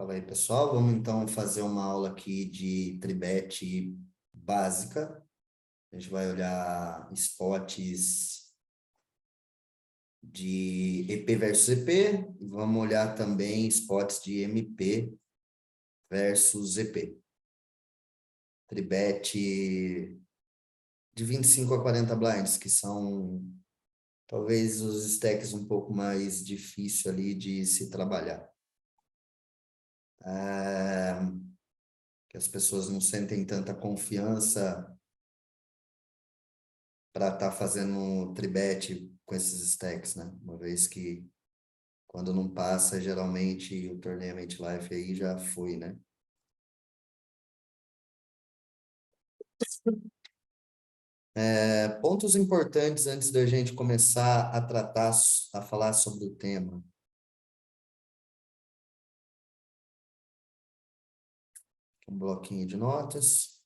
Fala aí, pessoal. Vamos então fazer uma aula aqui de tribet básica. A gente vai olhar spots de EP versus EP. E vamos olhar também spots de MP versus EP. Tribet de 25 a 40 blinds, que são talvez os stacks um pouco mais difíceis ali de se trabalhar. Que as pessoas não sentem tanta confiança para estar fazendo tribet com esses stacks, né? Uma vez que quando não passa, geralmente o Tournament Life aí já foi, né? Pontos importantes antes da gente começar a tratar, a falar sobre o tema. Um bloquinho de notas.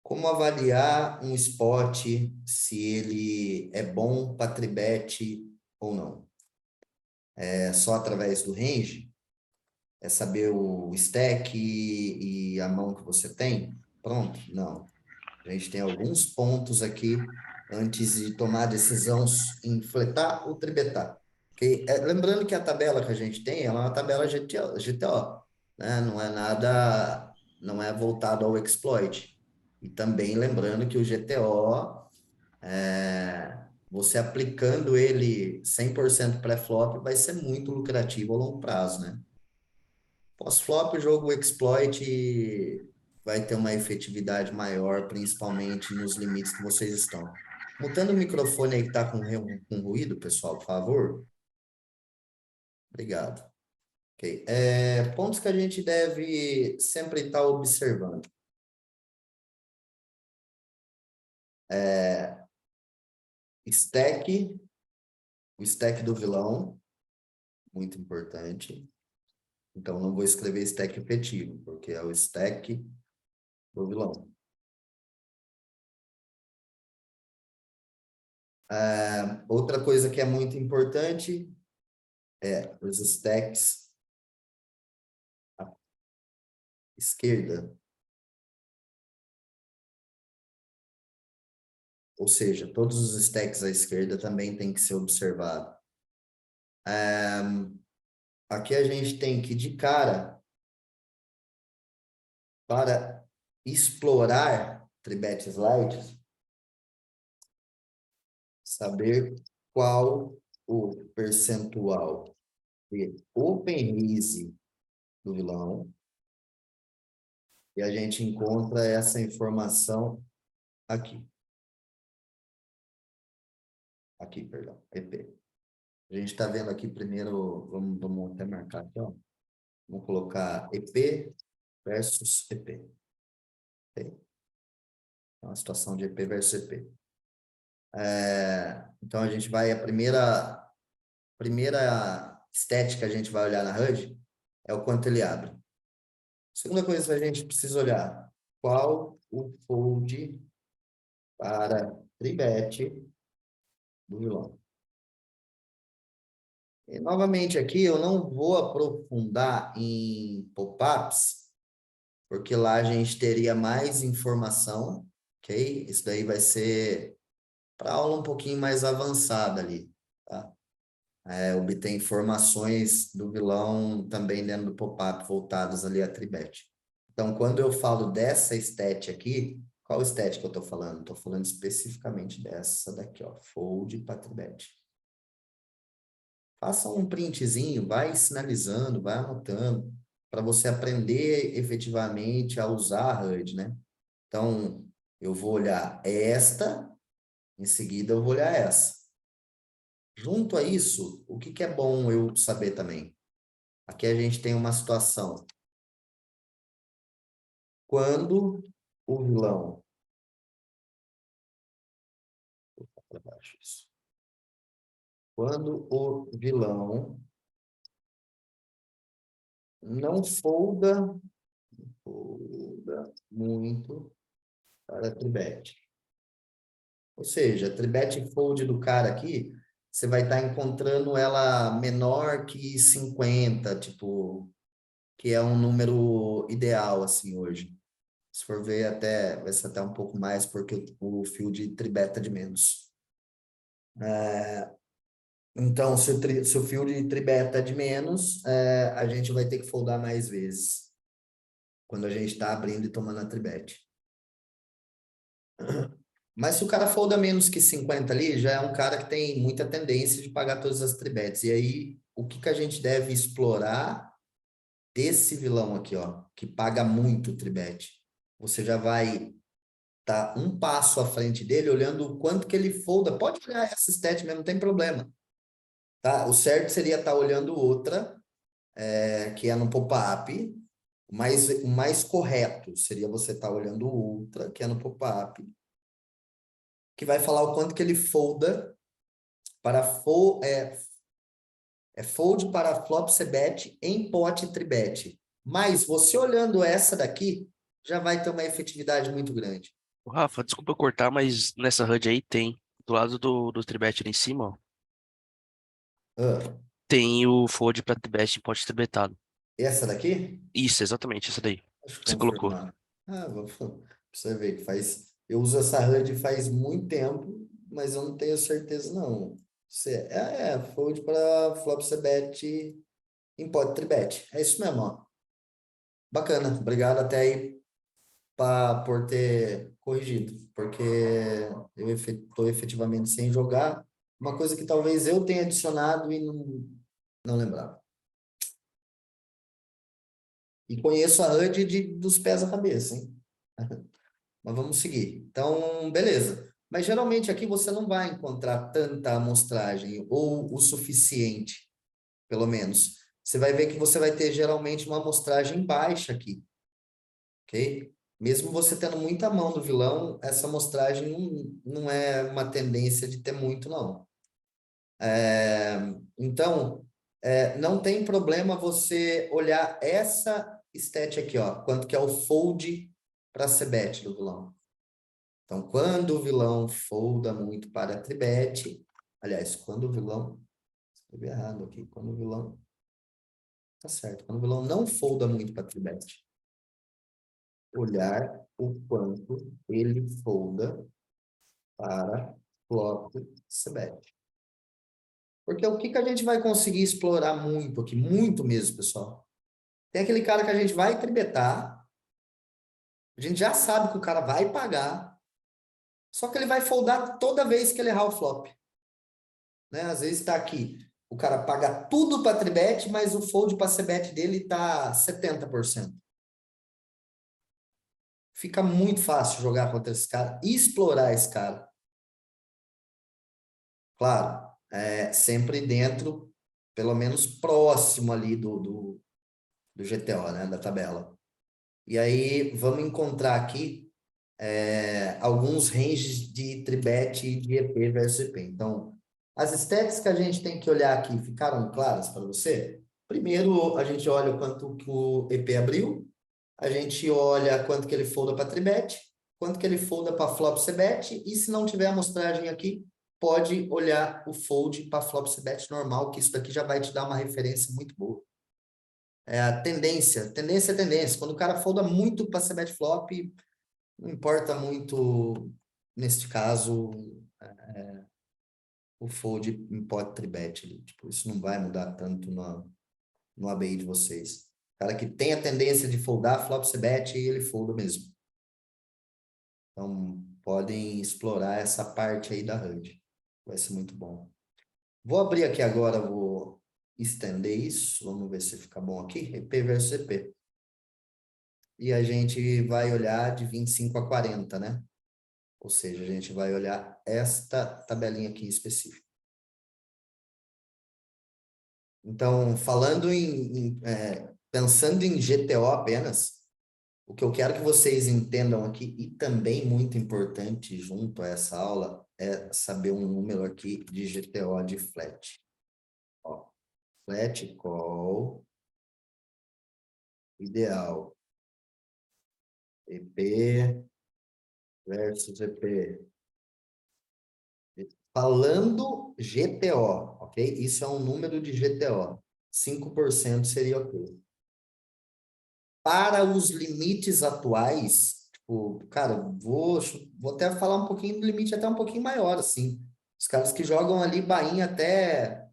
Como avaliar um spot se ele é bom para tribet ou não? É só através do range? É saber o stack e a mão que você tem? Pronto? Não. A gente tem alguns pontos aqui antes de tomar a decisão em fletar ou tribetar. Lembrando que a tabela que a gente tem é uma tabela GTO, né? Não é nada, não é voltado ao exploit. E também lembrando que o GTO, você aplicando ele 100% pré-flop, vai ser muito lucrativo a longo prazo, né? Pós-flop, o jogo exploit vai ter uma efetividade maior, principalmente nos limites que vocês estão. Mutando o microfone aí que está com ruído, pessoal, por favor. Obrigado. Ok. Pontos que a gente deve sempre estar observando. Stack, o stack do vilão, muito importante. Então, não vou escrever stack efetivo, porque é o stack do vilão. Outra coisa que é muito importante os stacks à esquerda. Ou seja, todos os stacks à esquerda também tem que ser observado. Aqui a gente tem que, de cara, para explorar tribet slides, saber qual o percentual de open raise do vilão. E a gente encontra essa informação aqui. Aqui, perdão, EP. A gente está vendo aqui primeiro, vamos até marcar aqui, ó. Vamos colocar EP versus EP. Okay? Então, a situação de EP versus EP. Então, a gente vai, a primeira estética que a gente vai olhar na HUD é o quanto ele abre. Segunda coisa que a gente precisa olhar, qual o fold para tribet do vilão. E, novamente, aqui eu não vou aprofundar em pop-ups, porque lá a gente teria mais informação, ok? Isso daí vai ser para aula um pouquinho mais avançada ali, tá? Obter informações do vilão também dentro do pop-up voltadas ali a tribet. Então, quando eu falo dessa estética aqui, qual estética eu estou falando? Estou falando especificamente dessa daqui, ó, fold para tribet. Faça um printzinho, vai sinalizando, vai anotando, para você aprender efetivamente a usar a HUD, né? Então, eu vou olhar esta, em seguida eu vou olhar essa. Junto a isso, o que é bom eu saber também? Aqui a gente tem uma situação. Quando o vilão... Vou botar para baixo isso. Quando o vilão não folda muito para tribet. Ou seja, tribet fold do cara aqui você vai estar encontrando ela menor que 50, tipo, que é um número ideal, assim, hoje. Se for ver, até, vai ser até um pouco mais, porque o fio de tribeta de menos. Então, se o fio de tribeta é de menos, a gente vai ter que foldar mais vezes, quando a gente está abrindo e tomando a tribete. Mas se o cara folda menos que 50 ali, já é um cara que tem muita tendência de pagar todas as tribetes. E aí, o que que a gente deve explorar desse vilão aqui, ó, que paga muito tribete? Você já vai estar um passo à frente dele, olhando o quanto que ele folda. Pode olhar essa stat mesmo, não tem problema. Tá? O certo seria estar olhando outra, que é no pop-up. O mais correto seria você estar olhando outra, que é no pop-up, que vai falar o quanto que ele folda para fold para flop c-bet em pot tribet. Mas você olhando essa daqui, já vai ter uma efetividade muito grande. Ô, Rafa, desculpa eu cortar, mas nessa HUD aí tem, do lado do tribet ali em cima, ó, Ah, tem o fold pra tribet em pote tribetado. essa daqui? Isso, exatamente, essa daí Deixa eu que você colocou. confirmar. Vou pra você ver que faz. Eu uso essa HUD faz muito tempo, mas eu não tenho certeza, não. Fold para flop c-bet em pot tribet. É isso mesmo, ó. Bacana. Obrigado até aí por ter corrigido, porque eu estou efetivamente sem jogar. Uma coisa que talvez eu tenha adicionado e não lembrava. E conheço a HUD dos pés à cabeça, hein? Mas vamos seguir. Então, beleza. Mas geralmente aqui você não vai encontrar tanta amostragem, ou o suficiente, pelo menos. Você vai ver que você vai ter geralmente uma amostragem baixa aqui, ok? Mesmo você tendo muita mão do vilão, essa amostragem não é uma tendência de ter muito, não. Então, não tem problema você olhar essa stat aqui, ó, quanto que é o fold para c-bet do vilão. Então, quando o vilão folda muito para a tribete, aliás, quando o vilão, escrevi errado aqui, quando o vilão, tá certo, quando o vilão não folda muito para a tribete, olhar o quanto ele folda para flop c-bet. Porque o que que a gente vai conseguir explorar muito aqui, muito mesmo, pessoal? Tem aquele cara que a gente vai tribetar, a gente já sabe que o cara vai pagar, só que ele vai foldar toda vez que ele errar o flop. Né? Às vezes está aqui, o cara paga tudo para tribet, mas o fold para c-bet dele está 70%. Fica muito fácil jogar contra esse cara e explorar esse cara. Claro, sempre dentro, pelo menos próximo ali do GTO, né, da tabela. E aí vamos encontrar aqui alguns ranges de tribet e de EP versus EP. Então, as stats que a gente tem que olhar aqui ficaram claras para você? Primeiro, a gente olha o quanto que o EP abriu, a gente olha quanto que ele folda para tribet, quanto que ele folda para flop c-bet, e se não tiver amostragem aqui, pode olhar o fold para flop c-bet normal, que isso daqui já vai te dar uma referência muito boa. É a tendência é tendência. Quando o cara folda muito para c-bet flop, não importa muito, neste caso, o fold em pot tribet ali. Tipo, isso não vai mudar tanto no ABI de vocês. O cara que tem a tendência de foldar flop c-bet, ele folda mesmo. Então, podem explorar essa parte aí da HUD. Vai ser muito bom. Vou abrir aqui agora, vou estender isso. Vamos ver se fica bom aqui. EP versus EP. E a gente vai olhar de 25 a 40, né? Ou seja, a gente vai olhar esta tabelinha aqui em específico. Então, pensando em GTO apenas, o que eu quero que vocês entendam aqui, e também muito importante junto a essa aula, é saber um número aqui de GTO de flat. Ó, flat call, ideal, EP versus EP. Falando GTO, ok? Isso é um número de GTO. 5% seria ok. Para os limites atuais, tipo, cara, vou até falar um pouquinho do limite até um pouquinho maior, assim. Os caras que jogam ali bainha até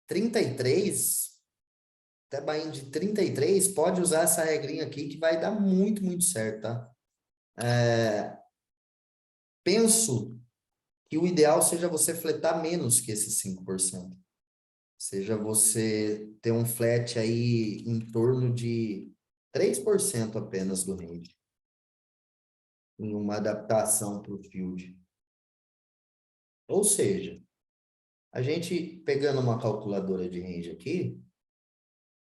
33, até bainha de 33, pode usar essa regrinha aqui que vai dar muito, muito certo, tá? Penso que o ideal seja você fletar menos que esses 5%. Seja você ter um flat aí em torno de 3% apenas do range, em uma adaptação para o field. Ou seja, a gente pegando uma calculadora de range aqui,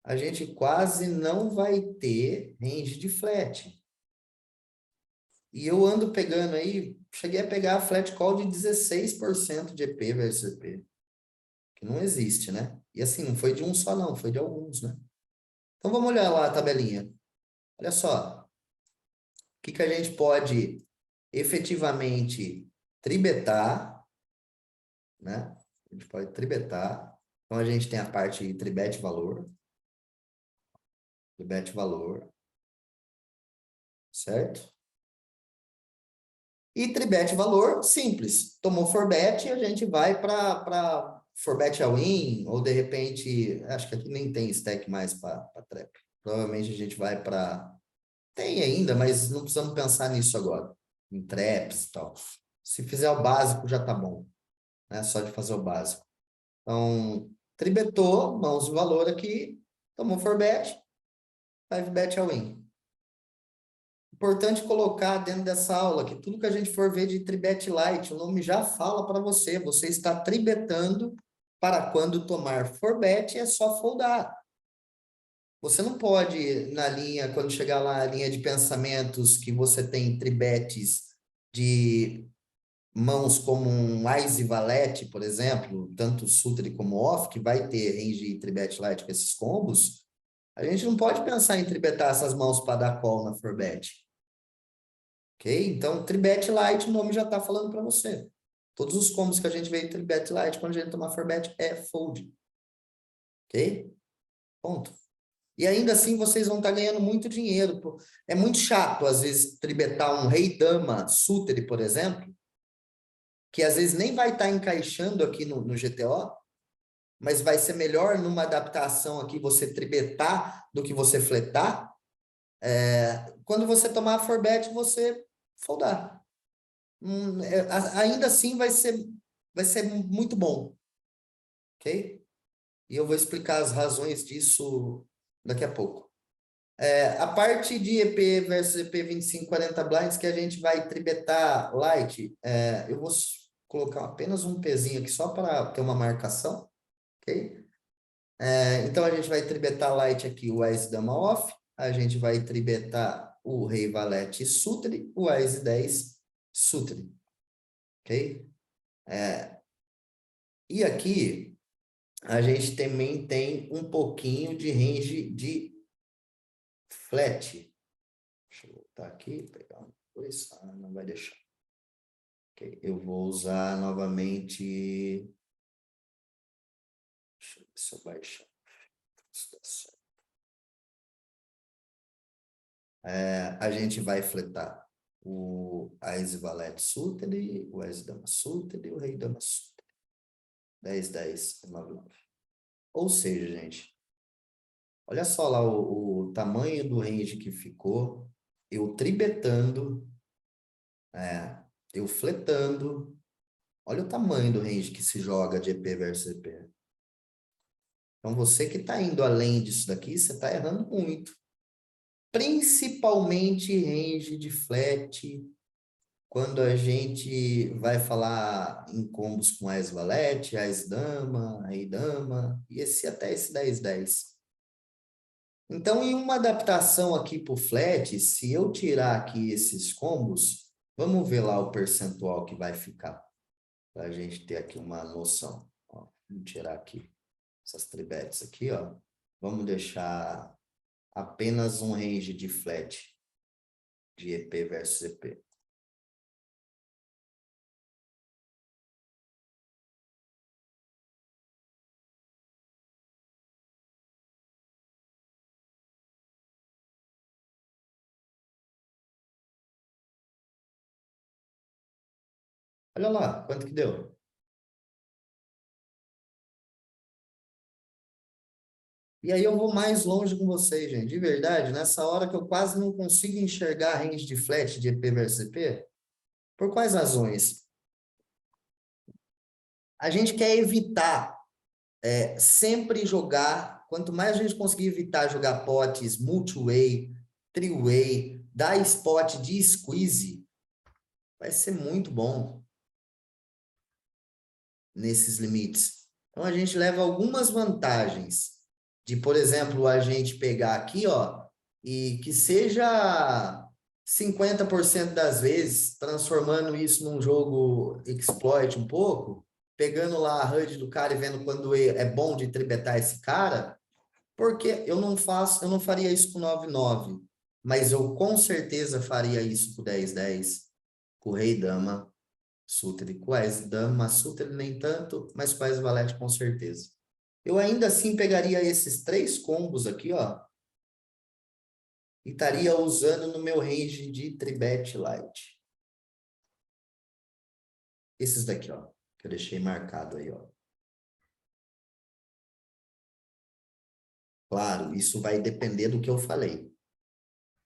a gente quase não vai ter range de flat. E eu ando pegando aí, cheguei a pegar a flat call de 16% de EP versus EP, que não existe, né? E assim, não foi de um só não, foi de alguns, né? Então vamos olhar lá a tabelinha. Olha só, o que a gente pode efetivamente tribetar, né? A gente pode tribetar. Então a gente tem a parte tribet valor, certo? E tribet valor, simples. Tomou for bet, a gente vai para for bet all in, ou de repente, acho que aqui nem tem stack mais para trap. Provavelmente a gente vai para. Tem ainda, mas não precisamos pensar nisso agora. Em traps e tal. Se fizer o básico, já tá bom, né? Só de fazer o básico. Então, tribetou, mãos de valor aqui, tomou for bet, 5 bet all in. Importante colocar dentro dessa aula que tudo que a gente for ver de tribet light, o nome já fala para você, você está tribetando para quando tomar for bet é só foldar. Você não pode, na linha, quando chegar lá a linha de pensamentos que você tem tribetes de mãos como um Ice Valete, por exemplo, tanto Sutri como Off, que vai ter range e tribet light com esses combos, a gente não pode pensar em tribetar essas mãos para dar call na for bet. Ok? Então, tribet light, o nome já está falando para você. Todos os combos que a gente vê em tribet light, quando a gente tomar for bet, é fold. Ok? Ponto. E ainda assim, vocês vão estar ganhando muito dinheiro. Pô. É muito chato, às vezes, tribetar um rei-dama suited, por exemplo, que às vezes nem vai estar encaixando aqui no GTO, mas vai ser melhor numa adaptação aqui você tribetar do que você fletar. Quando você tomar for bet, você foldar. Ainda assim vai ser muito bom, ok? E eu vou explicar as razões disso daqui a pouco. A parte de EP versus EP 25-40 blinds que a gente vai tribetar light, eu vou colocar apenas um pezinho aqui só para ter uma marcação, ok? Então a gente vai tribetar light aqui o Ás Dama Off, a gente vai tribetar o Rei Valete Sutri, o Ás 10 Sutri, ok? E aqui a gente também tem um pouquinho de range de flat. Deixa eu voltar aqui, pegar uma coisa. Não vai deixar. Okay. Eu vou usar novamente. Deixa eu ver se eu baixar. A gente vai fletar o Ás Valete Sutri, o Ás Dama Sutri e o Rei Dama Sutri. 10, 10, 9, 9. Ou seja, gente, olha só lá o tamanho do range que ficou, eu tribetando, eu fletando. Olha o tamanho do range que se joga de EP versus EP. Então, você que está indo além disso daqui, você está errando muito. Principalmente range de flat, quando a gente vai falar em combos com Ás Valete, Ás Dama, Rei Dama, e até esse 10-10. Então, em uma adaptação aqui para o flat, se eu tirar aqui esses combos, vamos ver lá o percentual que vai ficar, para a gente ter aqui uma noção. Ó, vamos tirar aqui essas tribetes aqui, ó. Vamos deixar apenas um range de flat, de EP versus EP. Olha lá, quanto que deu? E aí eu vou mais longe com vocês, gente, de verdade, nessa hora que eu quase não consigo enxergar a range de flat de EP versus EP, por quais razões? A gente quer evitar sempre jogar, quanto mais a gente conseguir evitar jogar potes multi-way, three-way, dar spot de squeeze, vai ser muito bom nesses limites. Então a gente leva algumas vantagens de, por exemplo, a gente pegar aqui, ó, e que seja 50% das vezes, transformando isso num jogo exploit um pouco, pegando lá a HUD do cara e vendo quando é bom de tribetar esse cara, porque eu não faria isso com 9-9, mas eu com certeza faria isso com 10-10, com o rei dama, sutre, com as dama, sutre nem tanto, mas com as valete com certeza. Eu ainda assim pegaria esses 3 combos aqui, ó, e estaria usando no meu range de tribet light. Esses daqui, ó, que eu deixei marcado aí, ó. Claro, isso vai depender do que eu falei.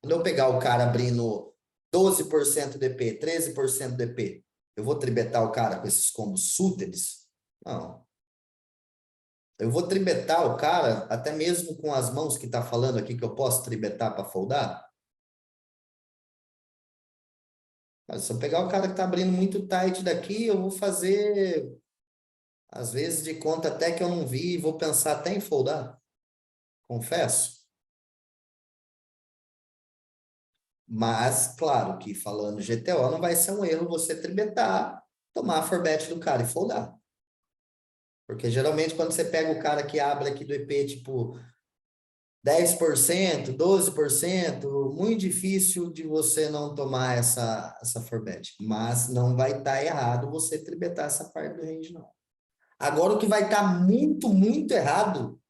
Quando eu pegar o cara abrindo 12% DP, 13% DP, eu vou tribetar o cara com esses combos suites? Não. Eu vou tribetar o cara até mesmo com as mãos que tá falando aqui que eu posso tribetar para foldar? Mas se eu pegar o cara que tá abrindo muito tight daqui, eu vou fazer, às vezes, de conta até que eu não vi e vou pensar até em foldar. Confesso. Mas, claro que falando GTO, não vai ser um erro você tribetar, tomar a forbet do cara e foldar. Porque geralmente quando você pega o cara que abre aqui do EP, tipo 10%, 12%, muito difícil de você não tomar essa forbet. Mas não vai estar errado você tribetar essa parte do range, não. Agora, o que vai estar muito, muito errado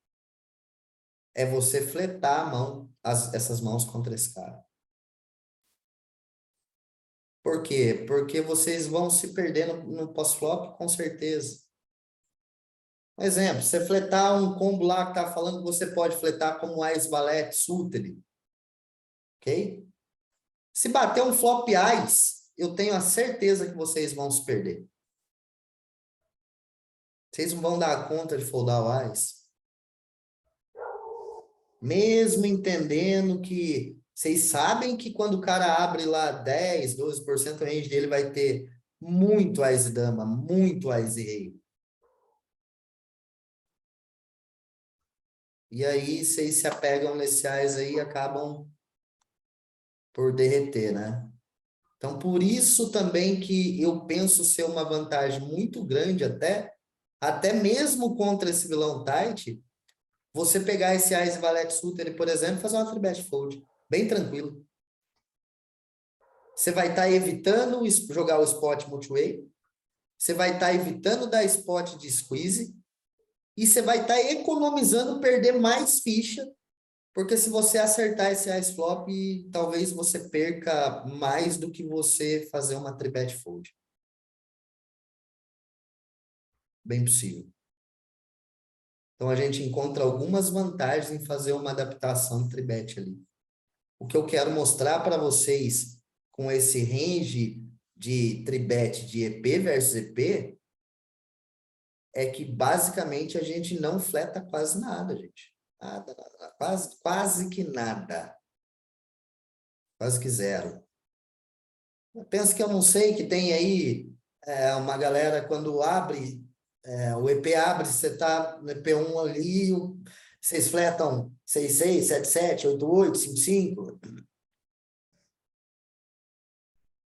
é você fletar a mão, essas mãos contra esse cara. Por quê? Porque vocês vão se perder no pós-flop, com certeza. Um exemplo, você fletar um combo lá que tá falando que você pode fletar como Ás Valete Sutre, ok? Se bater um flop Ás, eu tenho a certeza que vocês vão se perder. Vocês não vão dar conta de foldar o Ás. Mesmo entendendo que vocês sabem que quando o cara abre lá 10, 12%, o range dele vai ter muito Ás e dama, muito Ás e rei. E aí, vocês se apegam nesse Ás aí e acabam por derreter, né? Então, por isso também que eu penso ser uma vantagem muito grande até mesmo contra esse vilão tight, você pegar esse Ás e Valete Suited, por exemplo, e fazer uma three-bet fold, bem tranquilo. Você vai estar evitando jogar o spot multi-way, você vai estar evitando dar spot de squeeze, e você vai estar economizando perder mais ficha, porque se você acertar esse ice flop, talvez você perca mais do que você fazer uma three-bet fold. Bem possível. Então a gente encontra algumas vantagens em fazer uma adaptação de three-bet ali. O que eu quero mostrar para vocês com esse range de three-bet de EP versus EP é que basicamente a gente não fleta quase nada, gente. Nada, nada, quase que nada. Quase que zero. Pensa que eu não sei que tem aí uma galera quando abre, o EP abre, você está no EP1 ali, vocês fletam 6-6, 7-7, 8-8, 5-5.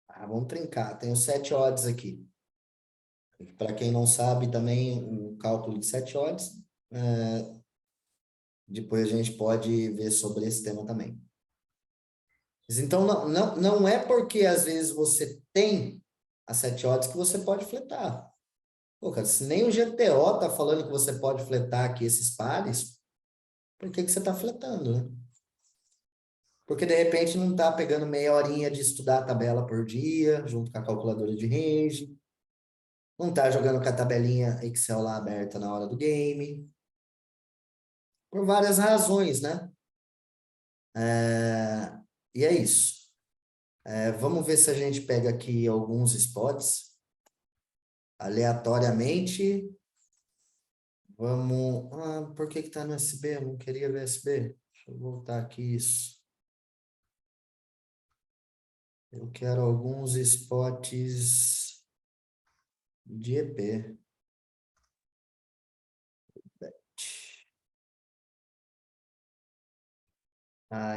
Ah, vamos trincar, tem os 7 odds aqui. Para quem não sabe também, o cálculo de 7 odds, depois a gente pode ver sobre esse tema também. Mas então, não é porque às vezes você tem as 7 odds que você pode fletar. Pô, cara, se nem o GTO tá falando que você pode fletar aqui esses pares, por que você tá fletando, né? Porque de repente não tá pegando meia horinha de estudar a tabela por dia, junto com a calculadora de range. não está jogando com a tabelinha Excel lá aberta na hora do game, por várias razões, né? E é isso. Vamos ver se a gente pega aqui alguns spots aleatoriamente. Vamos. Por que está no SB? Eu não queria ver SB. Deixa eu voltar aqui isso. Eu quero alguns spots de EP.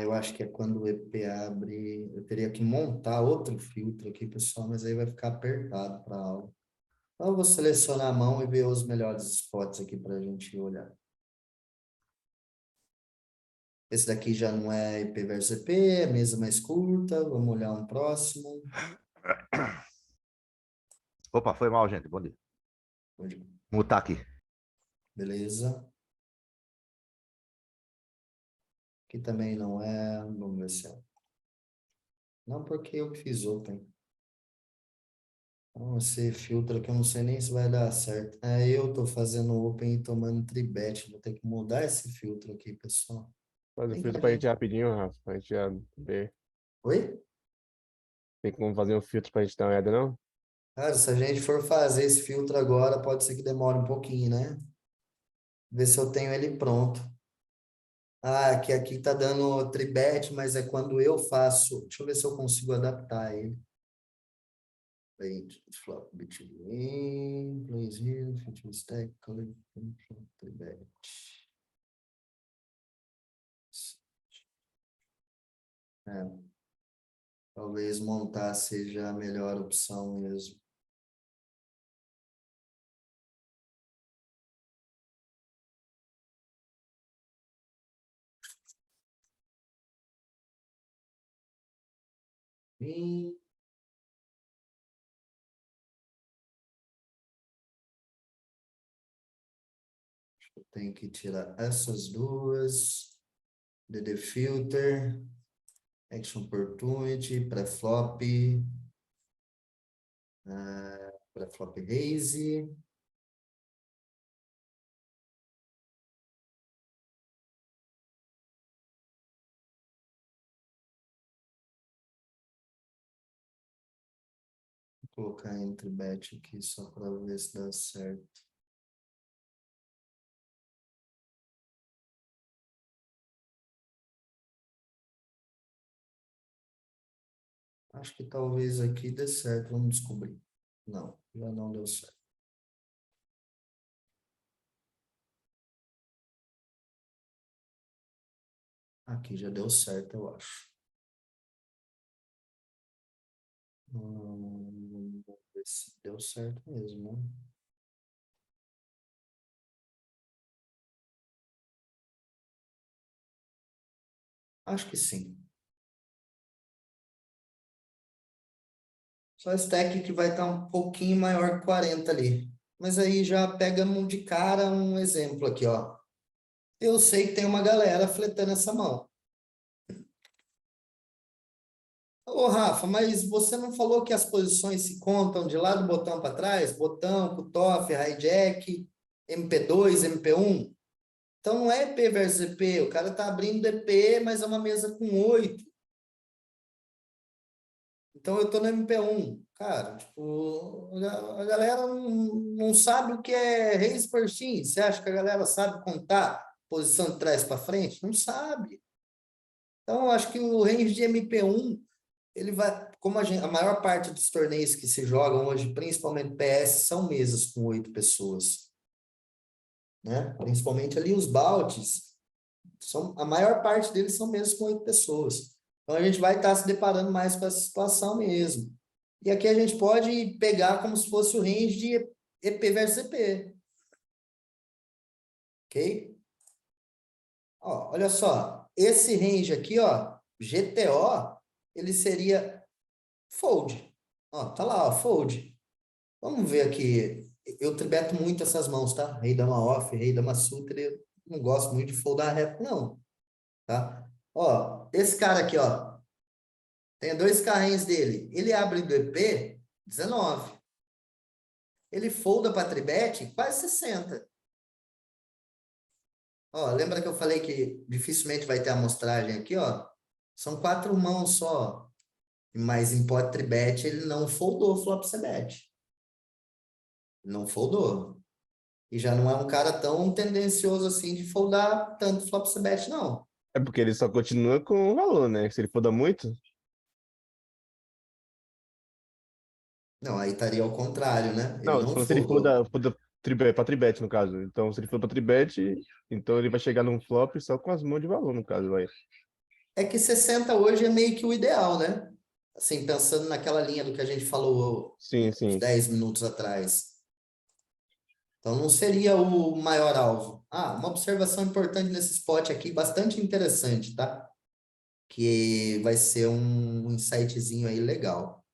Eu acho que é quando o EP abre. Eu teria que montar outro filtro aqui, pessoal, mas aí vai ficar apertado para a aula. Então, eu vou selecionar a mão e ver os melhores spots aqui para a gente olhar. Esse daqui já não é EP versus EP, é mesa mais curta. Vamos olhar um próximo. Opa, foi mal, gente. Bom dia. Mutar aqui. Beleza. Aqui também não é. Vamos ver se é. Não, porque eu fiz ontem. Então, você filtra que eu não sei nem se vai dar certo. Eu tô fazendo open e tomando tribet. Vou ter que mudar esse filtro aqui, pessoal. Faz o Tem filtro que pra a gente rapidinho, Rafa, pra gente já ver. Oi? Tem como fazer um filtro pra gente dar uma olhada, não? Cara, se a gente for fazer esse filtro agora, pode ser que demore um pouquinho, né? Ver se eu tenho ele pronto. Aqui tá dando tribet, mas é quando eu faço. Deixa eu ver se eu consigo adaptar ele. Wait, flop between, place here, feature stack, color, tribet. Talvez montar seja a melhor opção mesmo. E eu tenho que tirar essas duas. DD Filter, Action Opportunity, Pré-Flop, Pré-Flop Raise. Vou colocar entre bet aqui só para ver se dá certo. Acho que talvez aqui dê certo, vamos descobrir. Não, já não deu certo. Aqui já deu certo, eu acho. Vamos ver se deu certo mesmo, né? Acho que sim. Só stack que vai estar um pouquinho maior que 40 ali. Mas aí já pegamos de cara um exemplo aqui, ó. Eu sei que tem uma galera fletando essa mão. Ô, Rafa, mas você não falou que as posições se contam de lá do botão para trás? Botão, cutoff, hijack, MP2, MP1? Então não é EP versus EP. O cara tá abrindo EP, mas é uma mesa com 8. Então eu tô no MP1. Cara, tipo, a galera não sabe o que é raise per shin. Você acha que a galera sabe contar posição de trás para frente? Não sabe. Então, eu acho que o range de MP1, ele vai, como a maior parte dos torneios que se jogam hoje, principalmente PS, são mesas com 8 pessoas, né? Principalmente ali os baltes, a maior parte deles são mesas com 8 pessoas. Então, a gente vai estar se deparando mais com essa situação mesmo. E aqui a gente pode pegar como se fosse o range de EP versus EP. Ok? Ó, olha só, esse range aqui, ó, GTO, ele seria fold. Ó, tá lá, ó, fold. Vamos ver aqui. Eu tribeto muito essas mãos, tá? Rei dama off, rei dama sutra, eu não gosto muito de foldar reto, não. Tá? Ó, esse cara aqui, ó, tem dois carrinhos dele. Ele abre do EP 19. ele folda para tribet quase 60. Ó, lembra que eu falei que dificilmente vai ter amostragem aqui, ó? São 4 mãos só. Mas em pot tribet ele não foldou flop c bet. Não foldou. E já não é um cara tão tendencioso assim de foldar tanto flop c bet, não. É porque ele só continua com o valor, né? Se ele foda muito, Não, aí estaria ao contrário, né? Ele não, tô não falando se ele foldou. foda pra tribet, no caso. Então, se ele for pra tribet, então ele vai chegar num flop só com as mãos de valor, no caso, vai. É que 60 hoje é meio que o ideal, né? Assim, pensando naquela linha do que a gente falou Sim, uns sim. 10 minutos atrás. Então, não seria o maior alvo. Ah, uma observação importante nesse spot aqui, bastante interessante, tá? Que vai ser um insightzinho aí legal.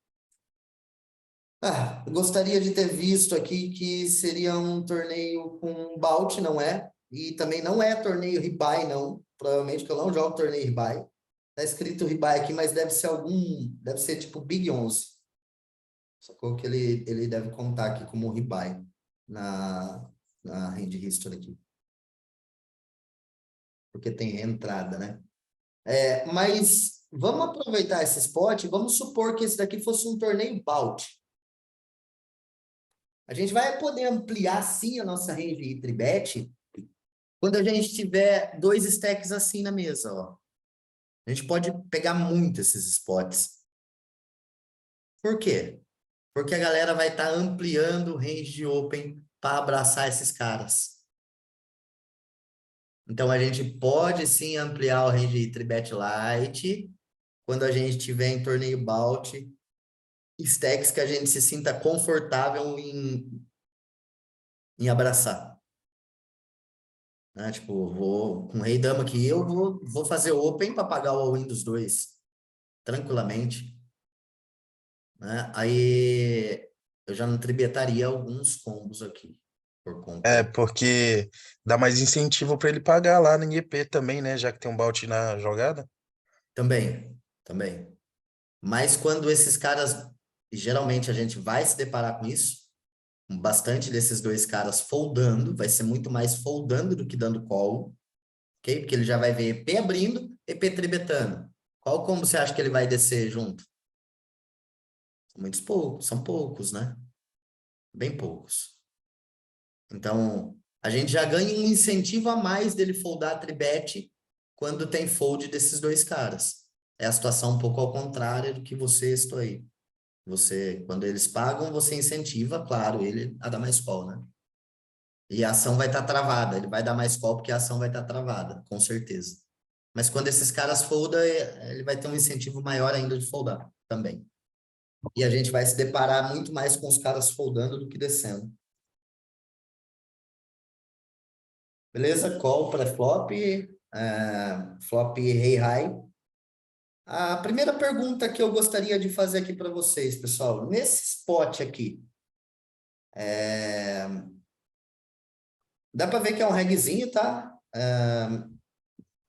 Ah, eu gostaria de ter visto aqui que seria um torneio com bout, não é? E também não é torneio rebuy, não. Provavelmente que eu não jogo torneio rebuy. Tá escrito rebuy aqui, mas deve ser tipo Big 11. Sacou que ele deve contar aqui como rebuy na hand history aqui. Porque tem reentrada, né? Mas vamos aproveitar esse spot, vamos supor que esse daqui fosse um torneio bout. A gente vai poder ampliar sim a nossa range tribet quando a gente tiver 2 stacks assim na mesa, ó. A gente pode pegar muito esses spots. Por quê? Porque a galera vai estar ampliando o range de open para abraçar esses caras. Então a gente pode sim ampliar o range de tribet light quando a gente tiver em torneio bout stacks que a gente se sinta confortável em abraçar. Né? Tipo, vou com rei dama aqui, eu vou fazer open para pagar o all-in dos dois, tranquilamente. Né? Aí eu já não tribetaria alguns combos aqui, por É, conta. porque dá mais incentivo para ele pagar lá no IEP também, né? Já que tem um bout na jogada. Também. Mas quando esses caras, geralmente a gente vai se deparar com isso, com bastante desses 2 caras foldando, vai ser muito mais foldando do que dando call, ok? Porque ele já vai ver EP abrindo, EP tribetando. Qual combo você acha que ele vai descer junto? São poucos, né? Bem poucos. Então, a gente já ganha um incentivo a mais dele foldar tribet quando tem fold desses 2 caras. É a situação um pouco ao contrário do que você estou aí. Você, quando eles pagam, você incentiva, claro, ele a dar mais call, né? E a ação vai estar travada. Ele vai dar mais call porque a ação vai estar travada, com certeza. Mas quando esses caras foldam, ele vai ter um incentivo maior ainda de foldar também. E a gente vai se deparar muito mais com os caras foldando do que descendo. Beleza? Call pré-flop, flop rei high. A primeira pergunta que eu gostaria de fazer aqui para vocês, pessoal, nesse spot aqui, dá para ver que é um regzinho, tá?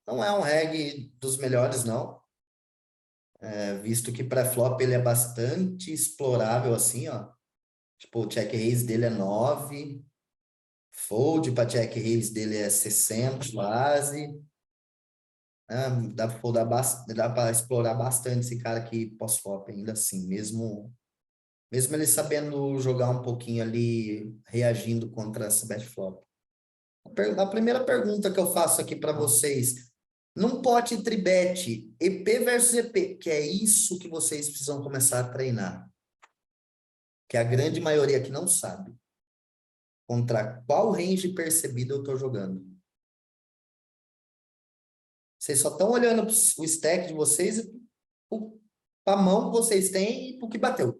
Não é um reg dos melhores, não. Visto que pré-flop ele é bastante explorável assim, ó. Tipo, o check raise dele é 9, fold para check raise dele é 60 quase. Dá para foldar dá para explorar bastante esse cara aqui pós-flop ainda assim, mesmo ele sabendo jogar um pouquinho ali, reagindo contra essa bet flop. A primeira pergunta que eu faço aqui para vocês, num pote tribet, EP versus EP, que é isso que vocês precisam começar a treinar. Que a grande maioria aqui não sabe. Contra qual range percebido eu estou jogando. Vocês só estão olhando o stack de vocês para a mão que vocês têm e para o que bateu.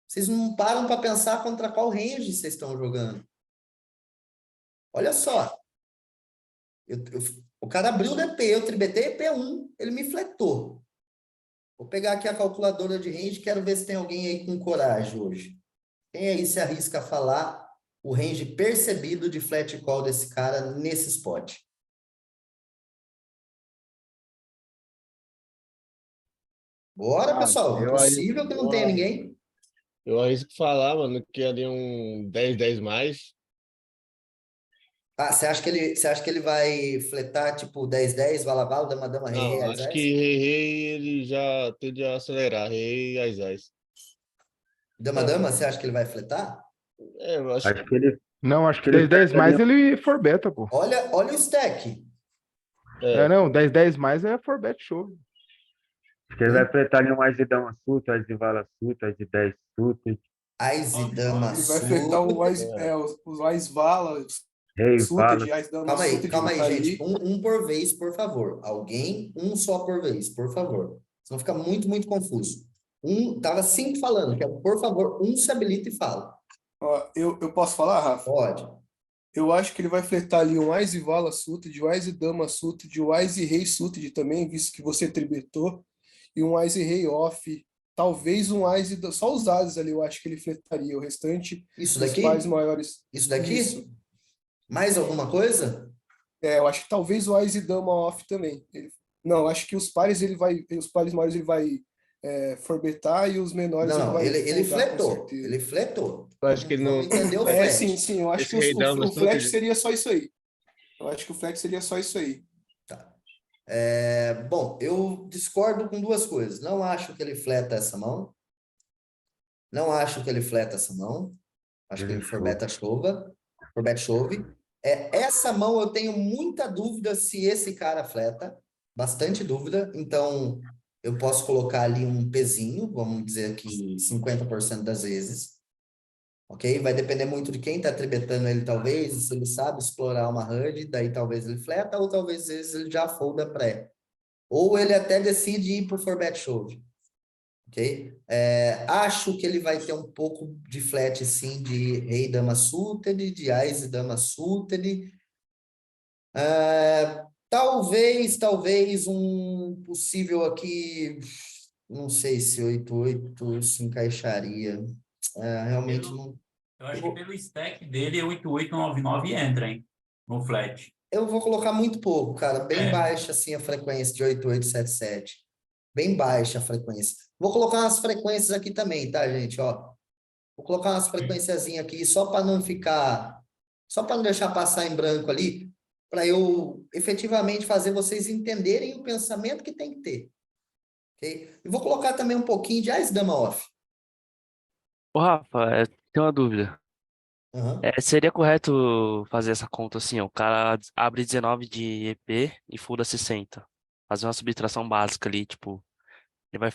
Vocês não param para pensar contra qual range vocês estão jogando. Olha só. O cara abriu o DP, eu tribetei EP1, ele me fletou. Vou pegar aqui a calculadora de range, quero ver se tem alguém aí com coragem hoje. Quem aí se arrisca a falar o range percebido de flat call desse cara nesse spot? Bora, pessoal. Eu aí, Impossível que não tenha ninguém. Eu arrisco falar, mano, que ali um 10-10 mais. Ah, você acha que ele vai fletar tipo 10-10, vala-vala, dama-dama, rei, Não, rei, acho que ás? Rei ele já tende a acelerar. Rei e Ás. Dama-dama, você acha que ele vai fletar? É, eu acho Acho que ele, Não, acho que ele 10-10 fletaria, mais ele forbeta, pô. Olha o stack. É, é, não, 10-10 mais é forbet show. acho que ele vai fletar ali um Ás de dama suta, Ás de vala suta, Ás de 10 suta, Ás e dama Ele vai fletar o suited. Ais, os Ais Vala, rei, vala. Suited, Ais Dama Suited Calma vai aí, estar gente. ali. Um por vez, por favor. Alguém, um só por vez, por favor. Senão fica muito confuso. Tava sempre falando, que é, por favor, um se habilita e fala. Ó, eu posso falar, Rafa? Pode. Eu acho que ele vai fletar ali um Ais e Vala Suited, o Ais e Dama Suited, o Ais e Rei Suited também, visto que você tribetou, e um Ais e Rei off. Talvez um Ais e... Só os Ases ali eu acho que ele fletaria. O restante, Isso os daqui? pares maiores. Isso daqui? Isso. Mais alguma coisa? Eu acho que talvez o Ais e Dama off também. Não, acho que os pares os pares maiores ele vai forbetar e os menores ele Não, vai ele foldar, com fletou. certeza. Ele fletou. eu acho que ele não. Vamos entender o É, flat. sim, eu acho Esse que rei dama o flat suited. seria só isso aí. Eu acho que o flat seria só isso aí. Bom, eu discordo com duas coisas. Não acho que ele fleta essa mão. Não acho que ele fleta essa mão. Acho que ele forbeta chova. Forbet chove. Essa mão eu tenho muita dúvida se esse cara fleta. Bastante dúvida. Então, eu posso colocar ali um pezinho, vamos dizer aqui 50% das vezes. Ok? Vai depender muito de quem está tribetando ele, talvez, se ele sabe explorar uma HUD, daí talvez ele fleta, ou talvez às vezes ele já folda pré. Ou ele até decide ir por forbet shove. Ok? Acho que ele vai ter um pouco de flat, sim, de rei dama suited, de ás e dama suited. Talvez um possível aqui, não sei se 8-8 se encaixaria. Realmente não. Eu acho que pelo stack dele, 8899 entra, hein? No flat. Eu vou colocar muito pouco, cara. Bem É. baixa, assim, a frequência de 8877. Bem baixa a frequência. Vou colocar umas frequências aqui também, tá, gente? Ó, vou colocar umas frequenciazinhas aqui só para não ficar... Só para não deixar passar em branco ali, para eu efetivamente fazer vocês entenderem o pensamento que tem que ter. Ok? E vou colocar também um pouquinho de Ás Dama Off. Ô, Rafa, tem uma dúvida. Aham. Seria correto fazer essa conta assim, ó, o cara abre 19 de EP e fura 60. Fazer uma subtração básica ali, tipo, ele vai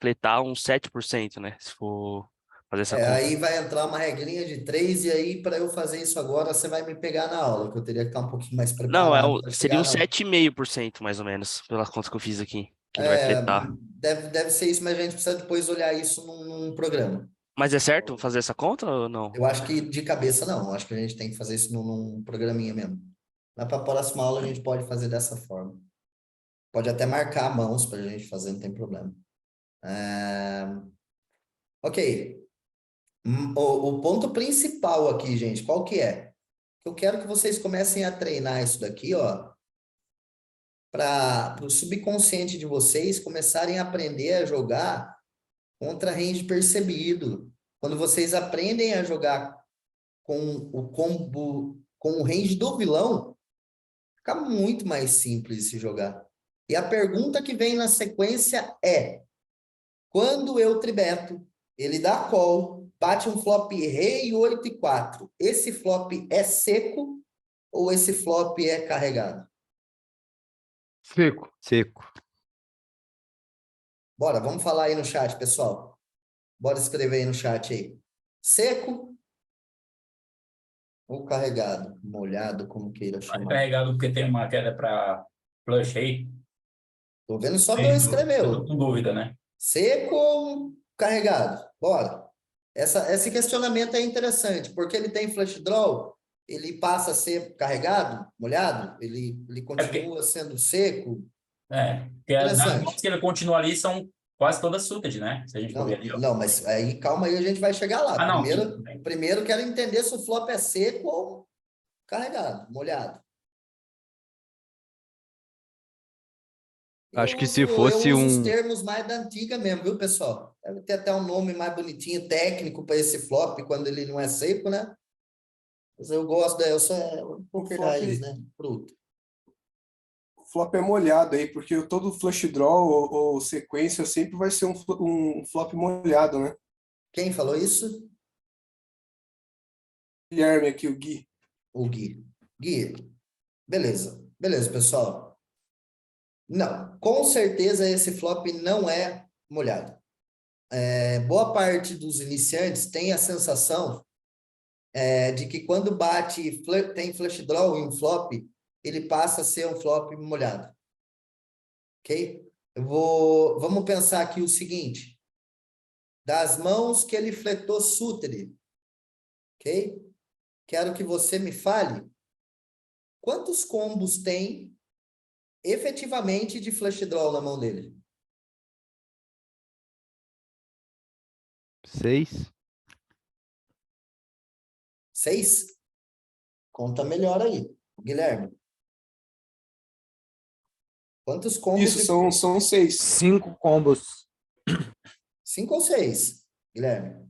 fletar uns 7%, né? Se for fazer essa conta. Aí vai entrar uma regrinha de 3, e aí, para eu fazer isso agora, você vai me pegar na aula, que eu teria que estar um pouquinho mais Não, preparado para seria chegar uns na... 7,5% mais ou menos, pela conta que eu fiz aqui, que ele vai fletar. Deve ser isso, mas a gente precisa depois olhar isso num programa. Mas é certo fazer essa conta ou não? Eu acho que de cabeça não, eu acho que a gente tem que fazer isso num programinha mesmo. Mas para a próxima aula a gente pode fazer dessa forma. Pode até marcar mãos para a gente fazer, não tem problema. Ok. O ponto principal aqui, gente, qual que é? Eu quero que vocês comecem a treinar isso daqui, ó, para o subconsciente de vocês começarem a aprender a jogar contra range percebido. Quando vocês aprendem a jogar com o combo, com o range do vilão, fica muito mais simples se jogar. E a pergunta que vem na sequência é: quando eu tribeto, ele dá call, bate um flop rei 8 e 4. Esse flop é seco ou esse flop é carregado? Seco. Seco. Bora, vamos falar aí no chat, pessoal. Bora escrever aí no chat aí. Seco ou carregado? Molhado, como queira Tá chamar. carregado porque tem uma queda para flush aí. Tô vendo só Eu dois tô escreveu. com dúvida, né? Seco ou carregado? Bora. Esse questionamento é interessante, porque ele tem flash draw, ele passa a ser carregado, molhado, ele continua sendo seco. Porque as Interessante. mãos que ele continua ali são quase todas suited, né? Se a gente for ver ali, ó. Não, mas aí calma aí, a gente vai chegar lá. Não, Primeiro, tudo bem. primeiro quero entender se o flop é seco ou carregado, molhado. Acho que Eu se uso- fosse eu uso os um. termos mais da antiga mesmo, viu, pessoal? Deve ter até um nome mais bonitinho, técnico para esse flop, quando ele não é seco, né? Mas eu gosto, eu sou um pouco flop- raiz, né? Fruto. O flop é molhado aí, porque todo flush draw ou sequência sempre vai ser um flop molhado, né? Quem falou isso? Guilherme aqui, o Gui. O Gui. Gui, beleza. Beleza, pessoal. Não, com certeza esse flop não é molhado. Boa parte dos iniciantes tem a sensação de que quando bate, tem flush draw em um flop, ele passa a ser um flop molhado. Ok? Vamos pensar aqui o seguinte. Das mãos que ele fletou suited, ok? Quero que você me fale quantos combos tem efetivamente de flush draw na mão dele. 6. 6? Conta melhor aí, Guilherme. Quantos combos? Isso, são 6. 5 combos. 5 ou 6, Guilherme?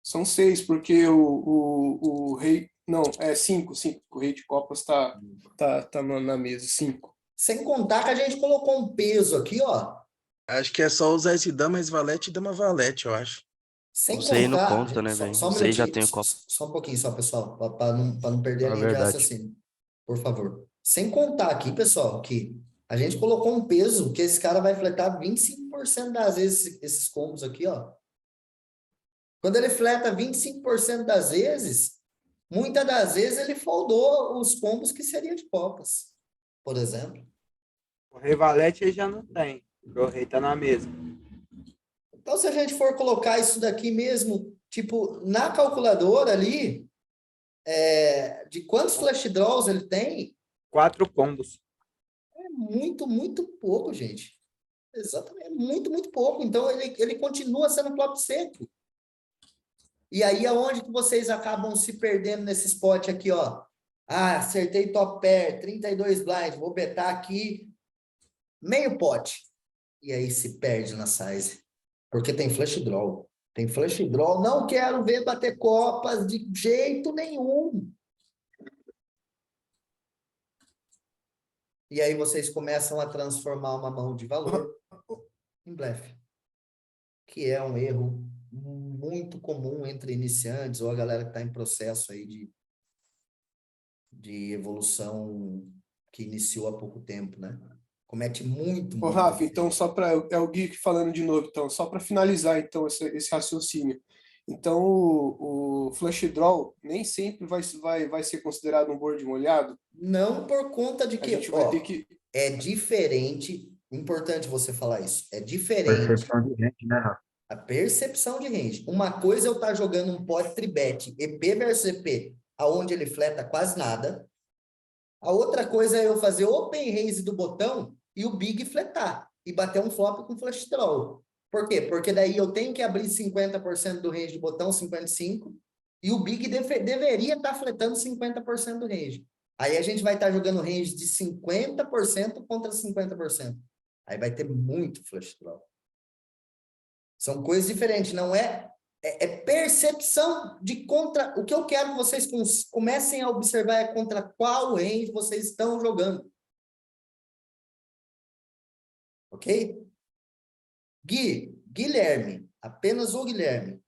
São 6, porque o rei... Não, é 5. O rei de copas tá na mesa, 5. Sem contar que a gente colocou um peso aqui, ó. Acho que é só usar esse damas valete e dama valete, eu acho. Sem Não sei, não contar... conta, né, velho? Só um Não sei, já minutinho, tenho copo. só um pouquinho só, pessoal, para não perder a É linha de verdade. raciocínio. Por favor. Sem contar aqui, pessoal, que a gente colocou um peso que esse cara vai fletar 25% das vezes esses combos aqui, ó. Quando ele fleta 25% das vezes, muitas das vezes ele foldou os combos que seria de copas, por exemplo. O rei valete ele já não tem, porque o rei tá na mesa. Então, se a gente for colocar isso daqui mesmo, tipo, na calculadora ali, de quantos flash draws ele tem, 4 combos. é muito, muito pouco, gente. Exatamente, é muito, muito pouco. Então, ele continua sendo flop seco. E aí, aonde que vocês acabam se perdendo nesse spot aqui, ó? Ah, acertei top pair, 32 blind, vou betar aqui meio pote. E aí se perde na size. Porque tem flush draw. Tem flush draw. Não quero ver bater copas de jeito nenhum. E aí vocês começam a transformar uma mão de valor em blefe. Que é um erro muito comum entre iniciantes ou a galera que está em processo aí de evolução que iniciou há pouco tempo, né? Comete muito, Ô, muito. Rafa, então só para... É o Gui falando de novo, então, só para finalizar, então, esse raciocínio. Então, o flush draw nem sempre vai ser considerado um board molhado? Não por conta de A que, gente vai ó, ter que... é diferente, importante você falar isso, é diferente Percepção de range, né, Rafa? a percepção de range. Uma coisa é eu estar jogando um pot tribet EP versus EP, aonde ele fleta quase nada. A outra coisa é eu fazer open raise do botão e o big fletar e bater um flop com flush draw. Por quê? Porque daí eu tenho que abrir 50% do range do botão, 55%, e o big deveria estar fletando 50% do range. Aí a gente vai estar jogando range de 50% contra 50%. Aí vai ter muito flush draw. São coisas diferentes, não é percepção de contra... O que eu quero que vocês comecem a observar é contra qual range vocês estão jogando. Ok? Guilherme, apenas o Guilherme.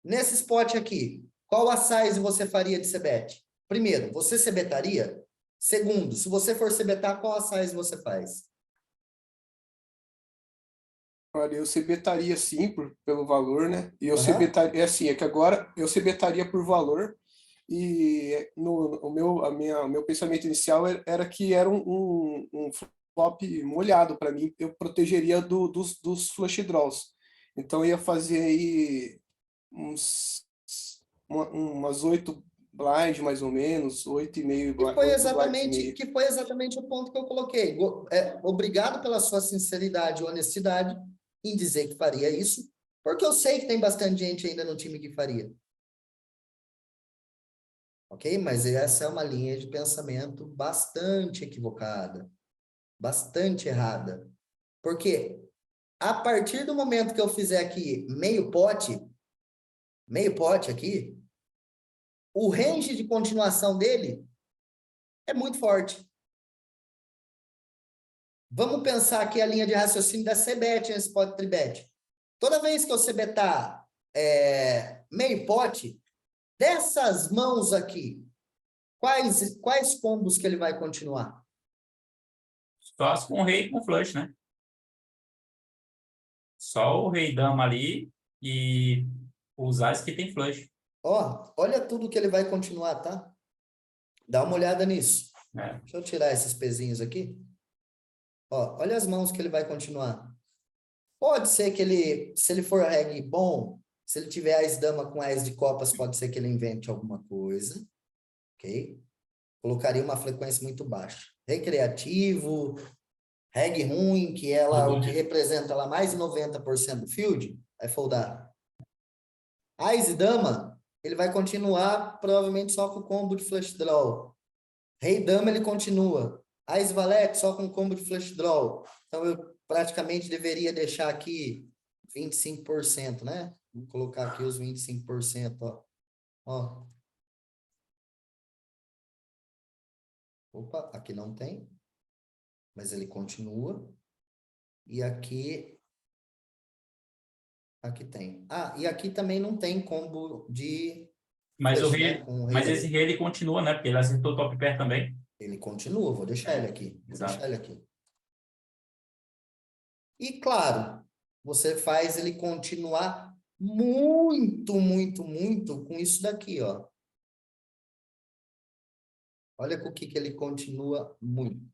Nesse spot aqui, qual a size você faria de cebet? Primeiro, você cebetaria? Segundo, se você for cebetar, qual a size você faz? Olha, eu cebetaria sim pelo valor, né? E eu Aham. cebetaria, é que agora eu cebetaria por valor e o meu pensamento inicial era que era um flop molhado para mim, eu protegeria dos flush draws. Então eu ia fazer aí umas 8 blind mais ou menos, 8,5 Que foi 8 blinds e meio. que foi exatamente o ponto que eu coloquei. Obrigado pela sua sinceridade e honestidade em dizer que faria isso, porque eu sei que tem bastante gente ainda no time que faria. Ok? Mas essa é uma linha de pensamento bastante equivocada, bastante errada. Por quê? A partir do momento que eu fizer aqui meio pote aqui, o range de continuação dele é muito forte. Vamos pensar aqui a linha de raciocínio da CBET nesse pote tribet. Toda vez que você betar meio pote, dessas mãos aqui, quais combos que ele vai continuar? Só as com rei e com flush, né? Só o rei dama ali e os as que tem flush. Ó, olha tudo que ele vai continuar, tá? Dá uma olhada nisso. Né? Deixa eu tirar esses pezinhos aqui. Ó, olha as mãos que ele vai continuar. Pode ser que ele, se ele for reg bom, se ele tiver as dama com as de copas, pode ser que ele invente alguma coisa. Ok? Colocaria uma frequência muito baixa. Recreativo, reg ruim, que o que representa lá mais de 90% do field, vai foldar. Ás e dama, ele vai continuar provavelmente só com o combo de flush draw. Rei dama ele continua. Ás valete só com combo de flush draw. Então eu praticamente deveria deixar aqui 25%, né? Vou colocar aqui os 25%, ó. Ó. Opa, aqui não tem. Mas ele continua. E aqui tem. Ah, e aqui também não tem combo de Mas flush, o rei, né? Com o mas esse rei ele continua, né? Porque ele acertou o top pair também. Ele continua, vou deixar ele aqui. Vou Exato. deixar ele aqui. E claro, você faz ele continuar muito, muito, muito com isso daqui, ó. Olha com o que ele continua muito.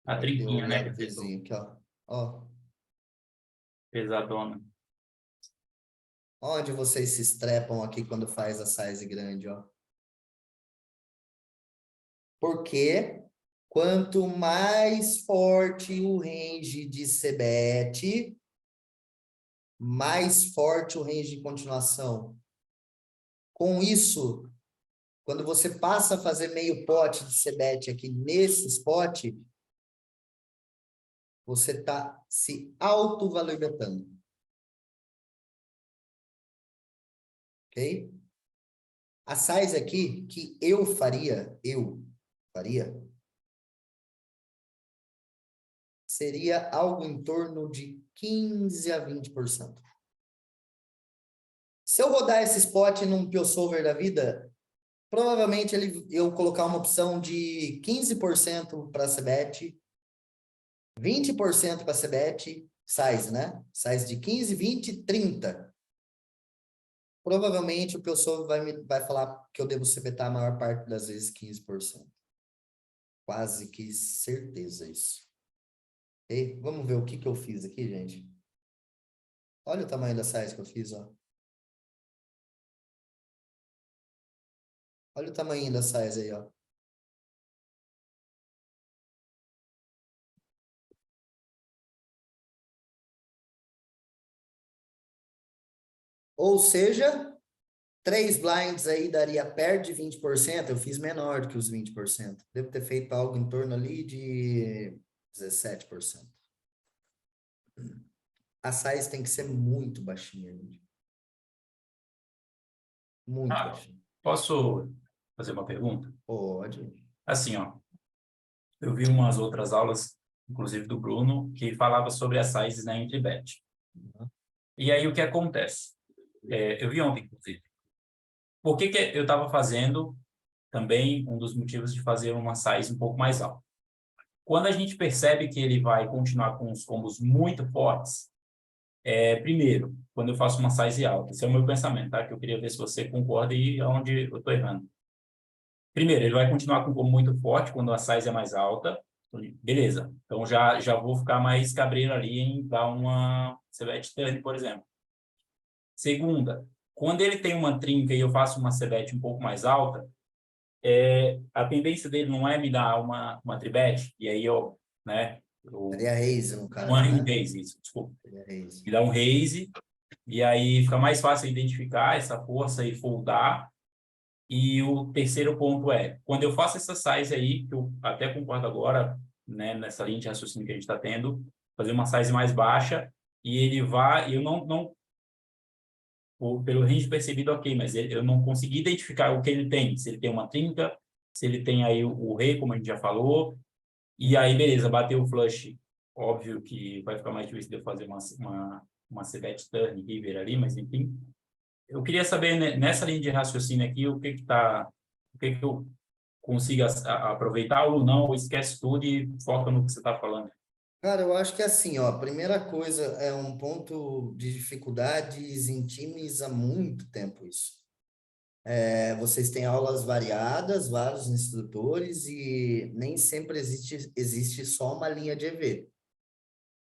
A trinquinha, né? Vizinho aqui, ó. Ó. Pesadona. Onde vocês se estrepam aqui quando faz a size grande, ó. Porque quanto mais forte o range de CBET, mais forte o range de continuação. Com isso, quando você passa a fazer meio pote de CBET aqui nesse spot, você está se auto-valorizando. Ok? A size aqui que eu faria, seria algo em torno de 15 a 20%. Se eu rodar esse spot num PioSolver da vida, provavelmente eu colocar uma opção de 15% para CBET, 20% para CBET, size, né? Size de 15, 20, 30. Provavelmente o PioSolver vai falar que eu devo CBETar a maior parte das vezes 15%. Quase que certeza isso. Okay? Vamos ver o que eu fiz aqui, gente. Olha o tamanho da size que eu fiz, ó. Olha o tamanho da size aí, ó. Ou seja, 3 blinds aí daria perto de 20%. Eu fiz menor do que os 20%. Devo ter feito algo em torno ali de 17%. A size tem que ser muito baixinha, gente. Muito baixinha. Posso fazer uma pergunta? Pode. Assim, ó. Eu vi umas outras aulas, inclusive do Bruno, que falava sobre as sizes na Entrebet. E aí, o que acontece? Eu vi ontem, inclusive. Por que eu estava fazendo também um dos motivos de fazer uma size um pouco mais alta? Quando a gente percebe que ele vai continuar com os combos muito fortes, primeiro, quando eu faço uma size alta, esse é o meu pensamento, tá? Que eu queria ver se você concorda e onde eu estou errando. Primeiro, ele vai continuar com um combo muito forte quando a size é mais alta. Beleza. Então, já vou ficar mais cabreiro ali em dar uma CBET turn, por exemplo. Segunda, quando ele tem uma trinca e eu faço uma CBET um pouco mais alta, a tendência dele não é me dar uma tribet, e aí eu, né? Seria raise, no caso, um né? raise, isso, desculpa. Seria raise. Me dá um raise, e aí fica mais fácil identificar essa força e foldar. E o terceiro ponto quando eu faço essa size aí, que eu até concordo agora, né, nessa linha de raciocínio que a gente está tendo, fazer uma size mais baixa e ele vai, eu não pelo range percebido, ok, mas eu não consegui identificar o que ele tem, se ele tem uma trinca, se ele tem aí o rei, como a gente já falou, e aí, beleza, bateu o flush, óbvio que vai ficar mais difícil de eu fazer uma c-bet turn river ali, mas enfim. Eu queria saber, né, nessa linha de raciocínio aqui, o que eu consigo aproveitar ou não, ou esquece tudo e foca no que você está falando. Cara, eu acho que é assim, ó, a primeira coisa é um ponto de dificuldades em times há muito tempo isso. Vocês têm aulas variadas, vários instrutores e nem sempre existe só uma linha de EV.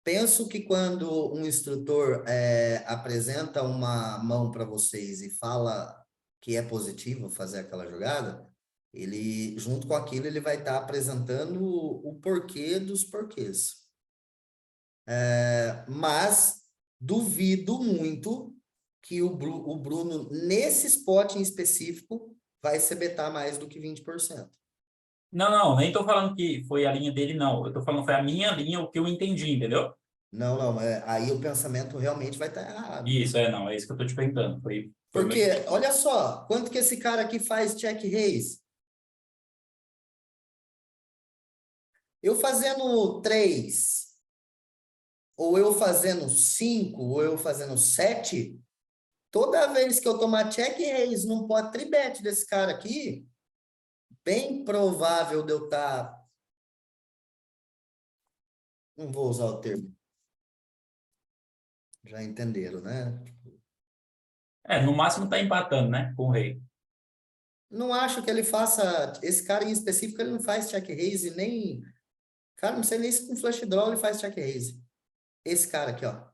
Penso que quando um instrutor apresenta uma mão para vocês e fala que é positivo fazer aquela jogada, ele, junto com aquilo, ele vai estar apresentando o porquê dos porquês. Mas duvido muito que o Bruno, nesse spot em específico, vai se betar mais do que 20%. Não, nem tô falando que foi a linha dele, não. Eu tô falando que foi a minha linha, o que eu entendi, entendeu? Não, aí o pensamento realmente vai estar errado. Isso, não, é isso que eu tô te perguntando. Foi Porque, olha só, quanto que esse cara aqui faz check raise? Eu fazendo 3, ou eu fazendo 5, ou eu fazendo 7, toda vez que eu tomar check raise num pot tribet desse cara aqui, bem provável de eu estar... Não vou usar o termo. Já entenderam, né? no máximo tá empatando, né, com o rei. Não acho que ele faça... Esse cara em específico, ele não faz check raise nem... Cara, não sei nem se com flush draw ele faz check raise. Esse cara aqui, ó.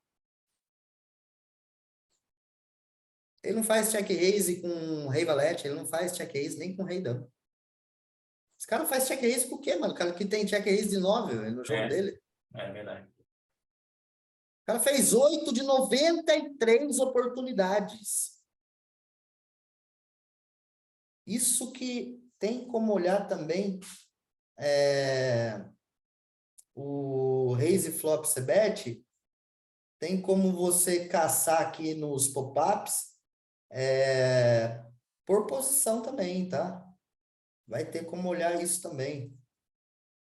Ele não faz check raise com rei valete, ele não faz check raise nem com rei dama. Esse cara faz check raise com o quê, mano? O cara que tem check raise de 9 no jogo dele. É verdade. O cara fez 8 de 93 oportunidades. Isso que tem como olhar também o raise flop c-bet, tem como você caçar aqui nos pop-ups por posição também, tá? Vai ter como olhar isso também.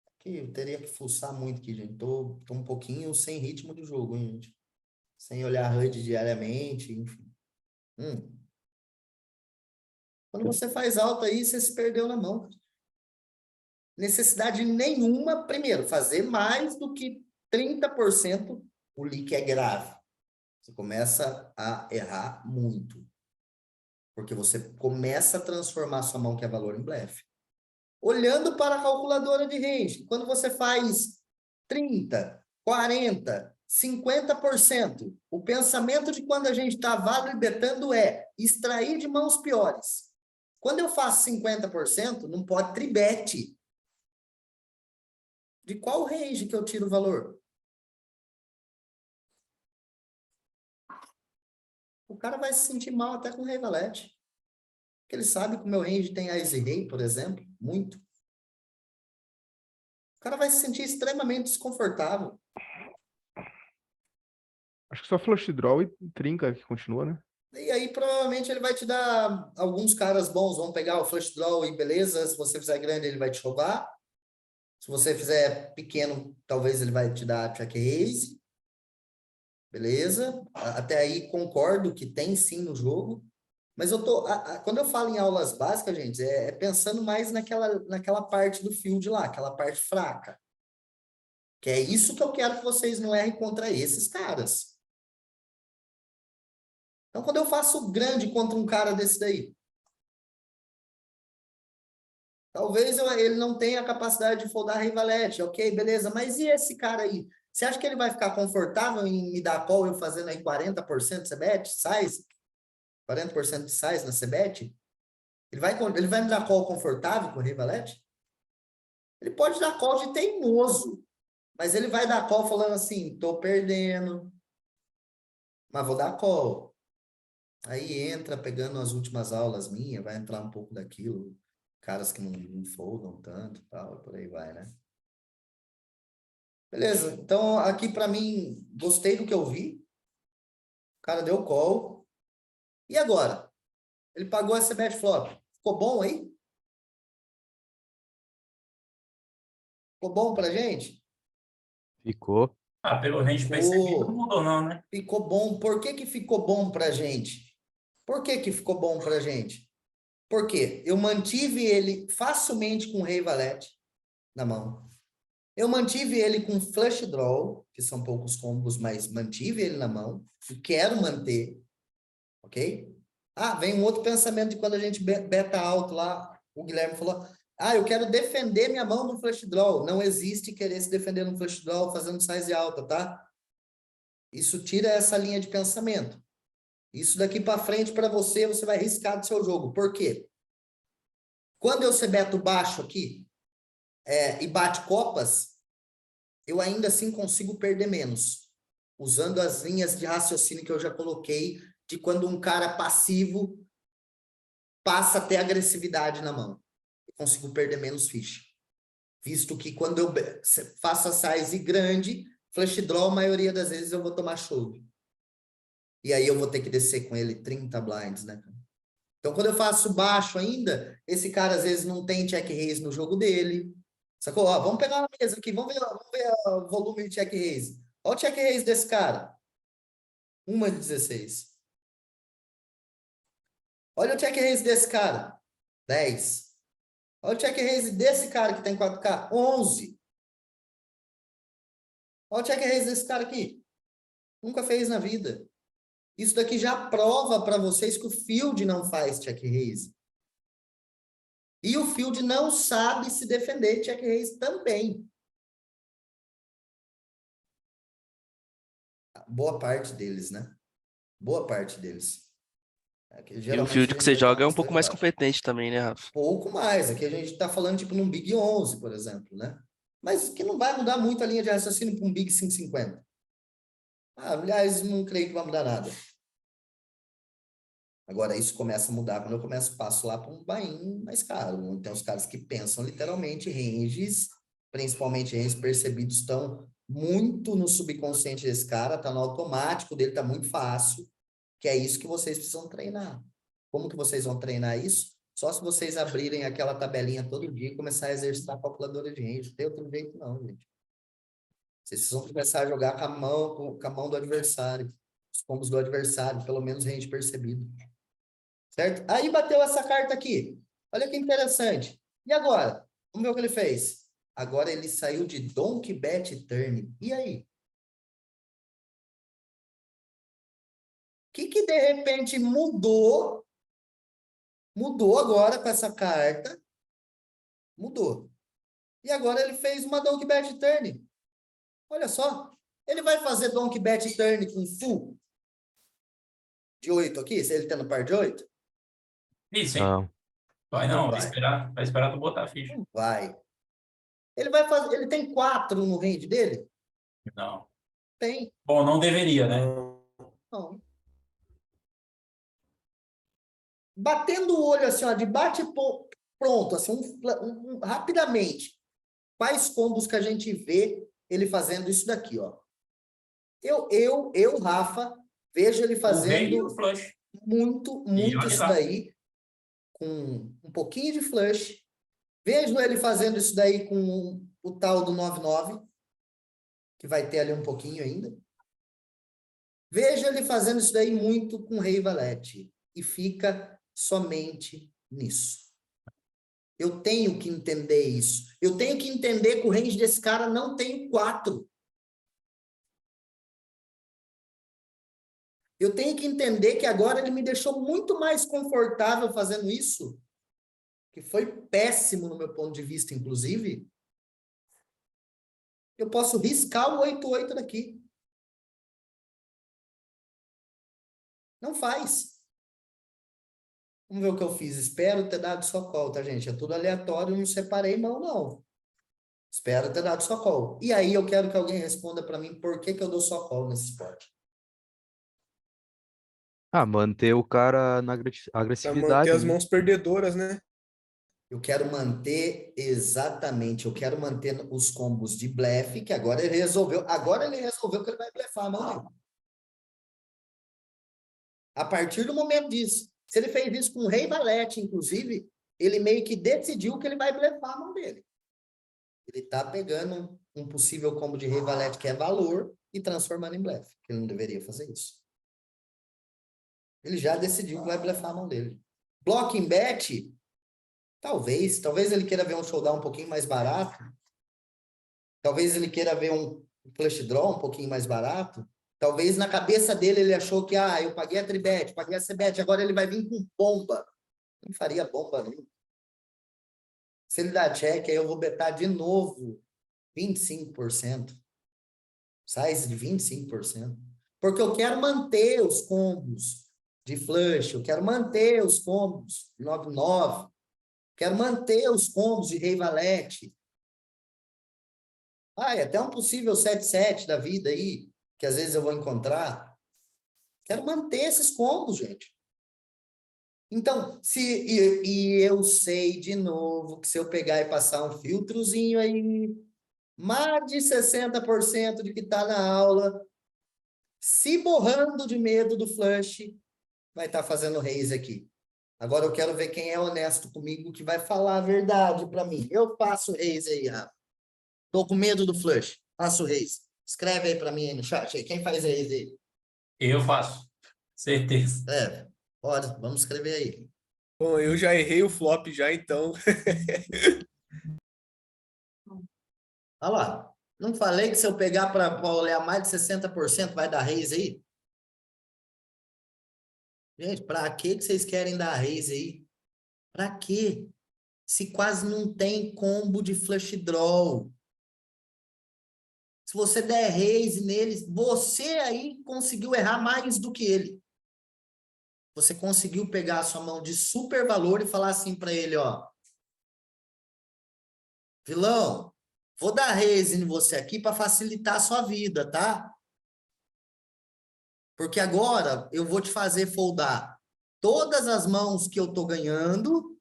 Aqui eu teria que fuçar muito aqui, gente. Tô um pouquinho sem ritmo do jogo, hein, gente? Sem olhar HUD diariamente, enfim. Quando você faz alto aí, você se perdeu na mão. Necessidade nenhuma, primeiro, fazer mais do que 30%, o leak é grave. Você começa a errar muito. Porque você começa a transformar sua mão, que é valor, em blefe. Olhando para a calculadora de range, quando você faz 30%, 40%, 50%, o pensamento de quando a gente está validetando é extrair de mãos piores. Quando eu faço 50%, não pode tribete. De qual range que eu tiro o valor? O cara vai se sentir mal até com o rei valete. Porque ele sabe que o meu range tem Ás e rei, por exemplo, muito. O cara vai se sentir extremamente desconfortável. Acho que só flush draw e trinca que continua, né? E aí, provavelmente, ele vai te dar... Alguns caras bons vão pegar o flush draw e beleza. Se você fizer grande, ele vai te roubar. Se você fizer pequeno, talvez ele vai te dar check raise. Beleza? Até aí, concordo que tem sim no jogo. Mas eu tô... Quando eu falo em aulas básicas, gente, é pensando mais naquela parte do field lá, aquela parte fraca. Que é isso que eu quero que vocês não errem contra esses caras. Então, quando eu faço grande contra um cara desse daí, talvez ele não tenha a capacidade de foldar rei valete, ok, beleza, mas e esse cara aí? Você acha que ele vai ficar confortável em me dar call eu fazendo aí 40% de c-bet, size? 40% de size na c-bet? Ele vai me dar call confortável com o rei valete? Ele pode dar call de teimoso, mas ele vai dar call falando assim, tô perdendo, mas vou dar call. Aí entra pegando as últimas aulas minhas, vai entrar um pouco daquilo, caras que não foldam tanto, tal, por aí vai, né? Beleza, então aqui para mim, gostei do que eu vi, cara deu call. E agora? Ele pagou essa bet flop. Ficou bom aí? Ficou bom pra gente? Ficou. Ah, pelo range percebido, não mudou não, né? Ficou bom. Por que que ficou bom pra gente? Por que que ficou bom pra gente? Porque eu mantive ele facilmente com rei valete na mão. Eu mantive ele com flush draw, que são poucos combos, mas mantive ele na mão. E quero manter. Ok? Ah, vem um outro pensamento de quando a gente beta alto lá. O Guilherme falou, eu quero defender minha mão no flush draw. Não existe querer se defender no flush draw fazendo size alta, tá? Isso tira essa linha de pensamento. Isso daqui para frente para você vai riscar do seu jogo. Por quê? Quando eu beto baixo aqui e bate copas, eu ainda assim consigo perder menos. Usando as linhas de raciocínio que eu já coloquei de quando um cara passivo passa a ter agressividade na mão. Eu consigo perder menos ficha. Visto que quando eu faço a size grande, flush draw, a maioria das vezes eu vou tomar shove. E aí eu vou ter que descer com ele 30 blinds, né? Então, quando eu faço baixo ainda, esse cara às vezes não tem check raise no jogo dele. Sacou? Ó, vamos pegar uma mesa aqui, vamos ver o volume de check raise. Olha o check raise desse cara. 1/16. Olha o check raise desse cara. 10. Olha o check raise desse cara que tem 4K. 11. Olha o check raise desse cara aqui. Nunca fez na vida. Isso daqui já prova para vocês que o field não faz check raise. E o field não sabe se defender check raise também. Boa parte deles, né? Boa parte deles. E o field que você joga é um pouco mais competente também, né, Rafa? Pouco mais. Aqui a gente está falando tipo num Big 11, por exemplo, né? Mas que não vai mudar muito a linha de raciocínio para um Big 550. Aliás, não creio que vai mudar nada. Agora, isso começa a mudar quando eu passo lá para um buy-in mais caro. Tem os caras que pensam literalmente ranges, principalmente ranges percebidos, estão muito no subconsciente desse cara, tá no automático dele, tá muito fácil, que é isso que vocês precisam treinar. Como que vocês vão treinar isso? Só se vocês abrirem aquela tabelinha todo dia e começar a exercitar a calculadora de range. Não tem outro jeito não, gente. Vocês precisam começar a jogar com a mão do adversário, os combos do adversário, pelo menos range percebido. Certo? Aí bateu essa carta aqui. Olha que interessante. E agora? Vamos ver o que ele fez. Agora ele saiu de Donkey Bet Turn. E aí? O que de repente mudou? Mudou agora com essa carta. Mudou. E agora ele fez uma Donkey Bet Turn. Olha só. Ele vai fazer Donkey Bet Turn com full de 8 aqui? Se ele tendo par de 8? Isso, hein? Não. Vai Não não, vai. vai esperar tu botar a ficha. Não vai. Ele vai fazer. Ele tem 4 no range dele? Não. Tem. Bom, não deveria, né? Não. Batendo o olho assim, ó, de bate pronto, assim, rapidamente. Quais combos que a gente vê ele fazendo isso daqui, ó? Eu, Rafa, vejo ele O rei e fazendo o flush. muito olha isso lá. daí, com um pouquinho de flush. Vejo ele fazendo isso daí com o tal do 9-9, que vai ter ali um pouquinho ainda. Vejo ele fazendo isso daí muito com rei valete. E fica somente nisso. Eu tenho que entender isso. Eu tenho que entender que o range desse cara não tem 4. Eu tenho que entender que agora ele me deixou muito mais confortável fazendo isso, que foi péssimo no meu ponto de vista, inclusive. Eu posso riscar o 8-8 daqui. Não faz. Vamos ver o que eu fiz. Espero ter dado só call, tá, gente? É tudo aleatório, não separei mão, não. Espero ter dado só call. E aí eu quero que alguém responda para mim por que eu dou só call nesse esporte. Manter o cara na Pra agressividade. manter as né? mãos perdedoras, né? Eu quero manter exatamente, eu quero manter os combos de blefe, que agora ele resolveu que ele vai blefar a mão dele. A partir do momento disso. Se ele fez isso com o rei valete, inclusive, ele meio que decidiu que ele vai blefar a mão dele. Ele tá pegando um possível combo de rei valete que é valor e transformando em blefe. Ele não deveria fazer isso. Ele já decidiu que vai blefar a mão dele. Blocking bet, talvez ele queira ver um showdown um pouquinho mais barato. Talvez ele queira ver um flush draw um pouquinho mais barato. Talvez na cabeça dele ele achou que, eu paguei a tribet, paguei a cbet, agora ele vai vir com bomba. Não faria bomba nenhuma. Se ele dá check, aí eu vou betar de novo 25%. Size de 25%. Porque eu quero manter os combos de flush, eu quero manter os combos de 9-9, quero manter os combos de rei valete. É até um possível 7-7 da vida aí, que às vezes eu vou encontrar. Quero manter esses combos, gente. Então, eu sei de novo que se eu pegar e passar um filtrozinho aí, mais de 60% de que está na aula, se borrando de medo do flush, vai estar fazendo raise aqui. Agora eu quero ver quem é honesto comigo, que vai falar a verdade para mim. Eu faço raise aí, Rafa. Tô com medo do flush. Faço raise. Escreve aí para mim aí no chat. Aí. Quem faz raise aí? Eu faço. Certeza. Pode. Vamos escrever aí. Bom, eu já errei o flop já, então. Olha lá. Não falei que se eu pegar para olhar mais de 60% vai dar raise aí? Gente, para que vocês querem dar raise aí? Para quê? Se quase não tem combo de flush draw. Se você der raise neles, você aí conseguiu errar mais do que ele. Você conseguiu pegar a sua mão de super valor e falar assim para ele, vilão, vou dar raise em você aqui para facilitar a sua vida, tá? Porque agora eu vou te fazer foldar todas as mãos que eu tô ganhando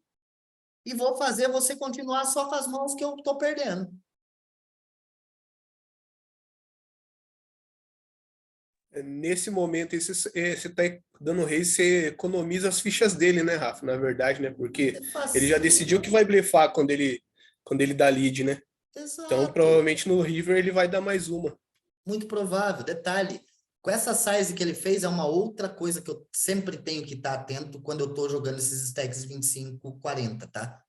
e vou fazer você continuar só com as mãos que eu tô perdendo. Nesse momento, você tá dando raise, você economiza as fichas dele, né, Rafa? Na verdade, né? Porque ele já decidiu que vai blefar quando ele dá lead, né? Exato. Então, provavelmente no river ele vai dar mais uma. Muito provável. Detalhe, com essa size que ele fez, é uma outra coisa que eu sempre tenho que estar atento quando eu tô jogando esses stacks 25, 40, tá?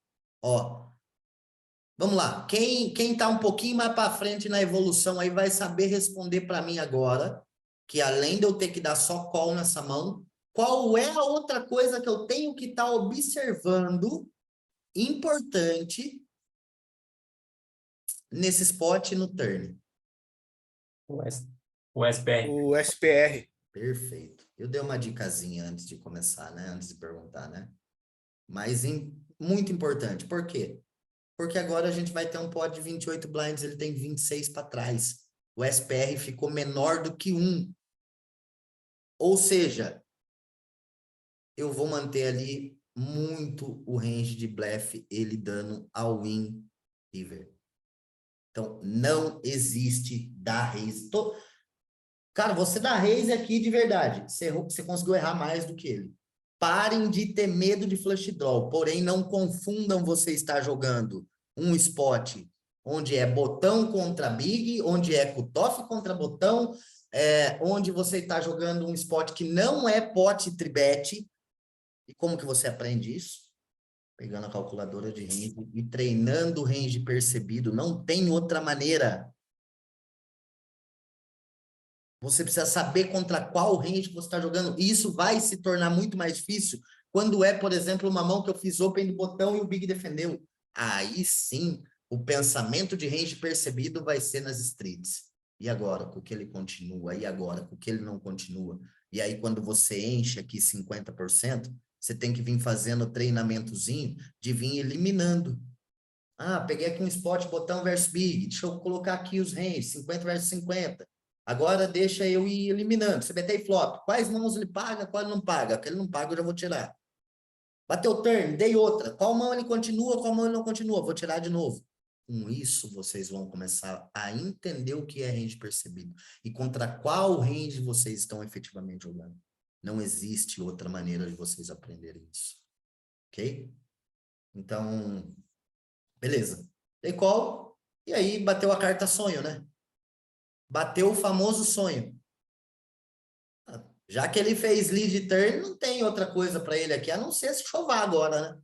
Vamos lá. Quem tá um pouquinho mais para frente na evolução aí vai saber responder para mim agora, que além de eu ter que dar só call nessa mão, qual é a outra coisa que eu tenho que estar observando importante nesse spot e no turn? O SPR. O SPR. Perfeito. Eu dei uma dicasinha antes de começar, né? Antes de perguntar, né? Mas muito importante. Por quê? Porque agora a gente vai ter um pot de 28 blinds, ele tem 26 para trás. O SPR ficou menor do que 1. Ou seja, eu vou manter ali muito o range de blefe, ele dando all-in river. Então, não existe dar raise. Cara, você dá raise aqui de verdade. Você conseguiu errar mais do que ele. Parem de ter medo de flush draw. Porém, não confundam você estar jogando um spot onde é botão contra big, onde é cutoff contra botão, onde você está jogando um spot que não é pot tribet. E como que você aprende isso? Pegando a calculadora de range e treinando o range percebido. Não tem outra maneira. Você precisa saber contra qual range você está jogando. E isso vai se tornar muito mais difícil quando é, por exemplo, uma mão que eu fiz open de botão e o big defendeu. Aí sim, o pensamento de range percebido vai ser nas streets. E agora, com o que ele continua? E agora, com o que ele não continua? E aí, quando você enche aqui 50%, você tem que vir fazendo treinamentozinho de vir eliminando. Peguei aqui um spot, botão versus big. Deixa eu colocar aqui os ranges, 50 versus 50. Agora deixa eu ir eliminando. CBT e flop. Quais mãos ele paga, qual ele não paga? Aquele não paga, eu já vou tirar. Bateu turn, dei outra. Qual mão ele continua, qual mão ele não continua? Vou tirar de novo. Com isso, vocês vão começar a entender o que é range percebido. E contra qual range vocês estão efetivamente jogando. Não existe outra maneira de vocês aprenderem isso. Ok? Então, beleza. Dei call, e aí bateu a carta sonho, né? Bateu o famoso sonho. Já que ele fez lead turn, não tem outra coisa para ele aqui, a não ser se chover agora, né?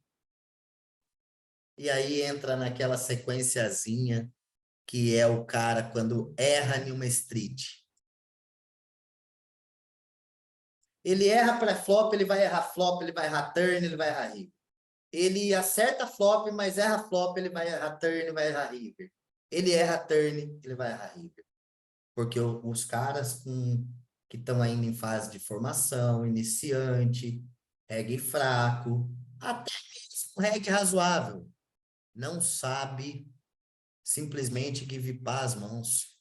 E aí entra naquela sequenciazinha que é o cara quando erra em uma street. Ele erra pré-flop, ele vai errar flop, ele vai errar turn, ele vai errar river. Ele acerta flop, mas erra flop, ele vai errar turn, vai errar river. Ele erra turn, ele vai errar river. Porque os caras que estão ainda em fase de formação, iniciante, reg fraco, até mesmo reg razoável, não sabe simplesmente guivipar as mãos.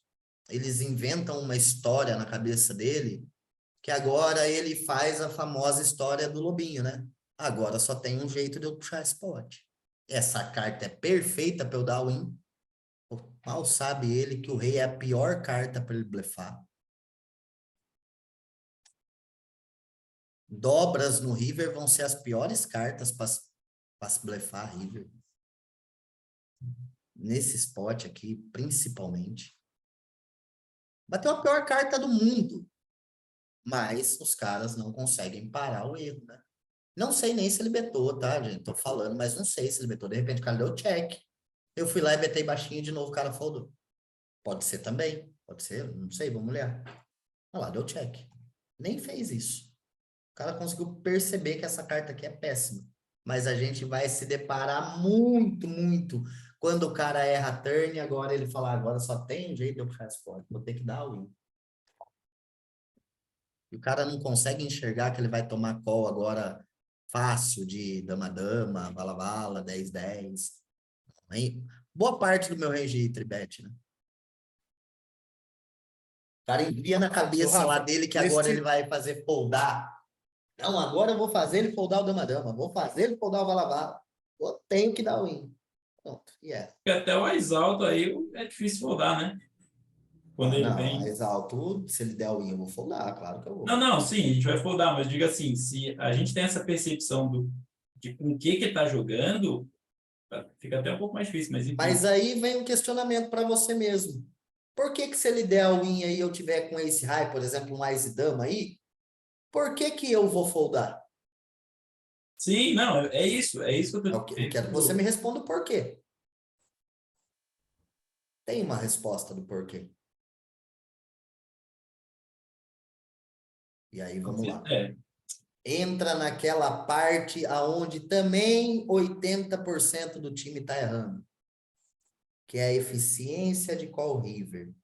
Eles inventam uma história na cabeça dele, que agora ele faz a famosa história do lobinho, né? Agora só tem um jeito de eu puxar spot. Essa carta é perfeita para eu dar win. Mal sabe ele que o rei é a pior carta para ele blefar. Dobras no river vão ser as piores cartas para se blefar river. Nesse spot aqui, principalmente. Bateu a pior carta do mundo. Mas os caras não conseguem parar o erro, né? Não sei nem se ele betou, tá, gente? Tô falando, mas não sei se ele betou. De repente o cara deu check. Eu fui lá e betei baixinho de novo, o cara foldou. Pode ser também. Pode ser, não sei, vamos olhar. Olha lá, deu check. Nem fez isso. O cara conseguiu perceber que essa carta aqui é péssima. Mas a gente vai se deparar muito, muito quando o cara erra turn e agora ele fala, agora só tem um jeito de eu puxar spot. Vou ter que dar win. E o cara não consegue enxergar que ele vai tomar call agora fácil de dama-dama, vala-vala, 10-10. Boa parte do meu range tribet, né? O cara envia na cabeça Rafa, lá dele que agora ele vai fazer foldar. Não, agora eu vou fazer ele foldar o dama-dama. Vou fazer ele foldar o vala-vala. Eu tenho que dar win. Pronto, E até o mais alto aí é difícil foldar, né? Quando ele Não, vem. mais alto, se ele der o win, eu vou foldar, claro que eu vou. Não, sim, a gente vai foldar, mas diga assim, se a gente tem essa percepção de com o que ele tá jogando, fica até um pouco mais difícil, mas enfim. Mas aí vem um questionamento para você mesmo. Por que se ele der a win aí eu tiver com ace high, por exemplo, um ace dama aí, por que eu vou foldar? Sim, não, é isso que Eu quero que você me responda o porquê. Tem uma resposta do porquê. E aí, vamos lá. Entra naquela parte aonde também 80% do time está errando, que é a eficiência de call river.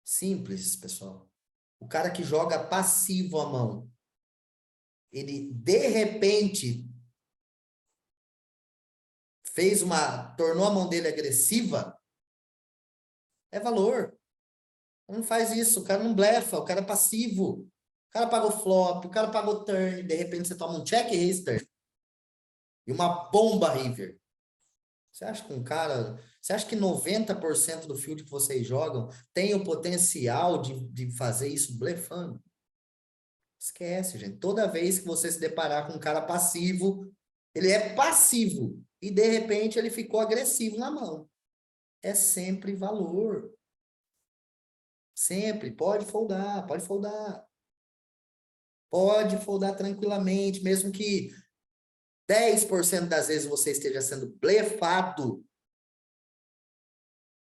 Simples, pessoal. O cara que joga passivo a mão, ele, de repente, tornou a mão dele agressiva, é valor. Não faz isso, o cara não blefa, o cara é passivo. O cara pagou flop, o cara pagou turn, de repente você toma um check raise turn. E uma bomba river. Você acha que 90% do field que vocês jogam tem o potencial de fazer isso blefando? Esquece, gente. Toda vez que você se deparar com um cara passivo, ele é passivo e de repente ele ficou agressivo na mão. É sempre valor. Sempre. Pode foldar, pode foldar. Pode foldar tranquilamente, mesmo que 10% das vezes você esteja sendo blefado.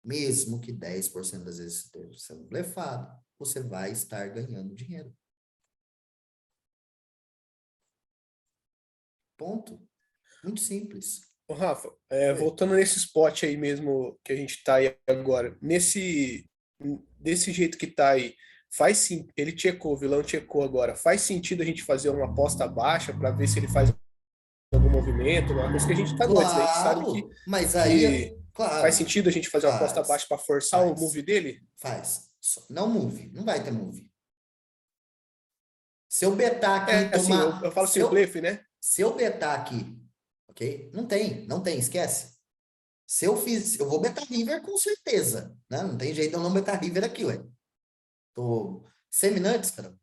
Mesmo que 10% das vezes esteja sendo blefado, você vai estar ganhando dinheiro. Ponto. Muito simples. Ô, Rafa, voltando nesse spot aí mesmo que a gente tá aí agora, desse jeito que tá aí, ele checou, o vilão checou agora, faz sentido a gente fazer uma aposta baixa para ver se ele faz algum movimento, uma coisa que a gente tá antes, né? A gente sabe que, mas aí, claro, faz sentido a gente fazer uma aposta baixa para forçar o move dele? Faz. Não move, não vai ter move. Se eu betar aqui, assim, eu falo sem blefe, né? Se eu betar aqui, ok? Não tem, esquece. Se eu vou betar river com certeza, né? Não tem jeito de eu não betar river aqui, ué. Tô semi-nuts, cara.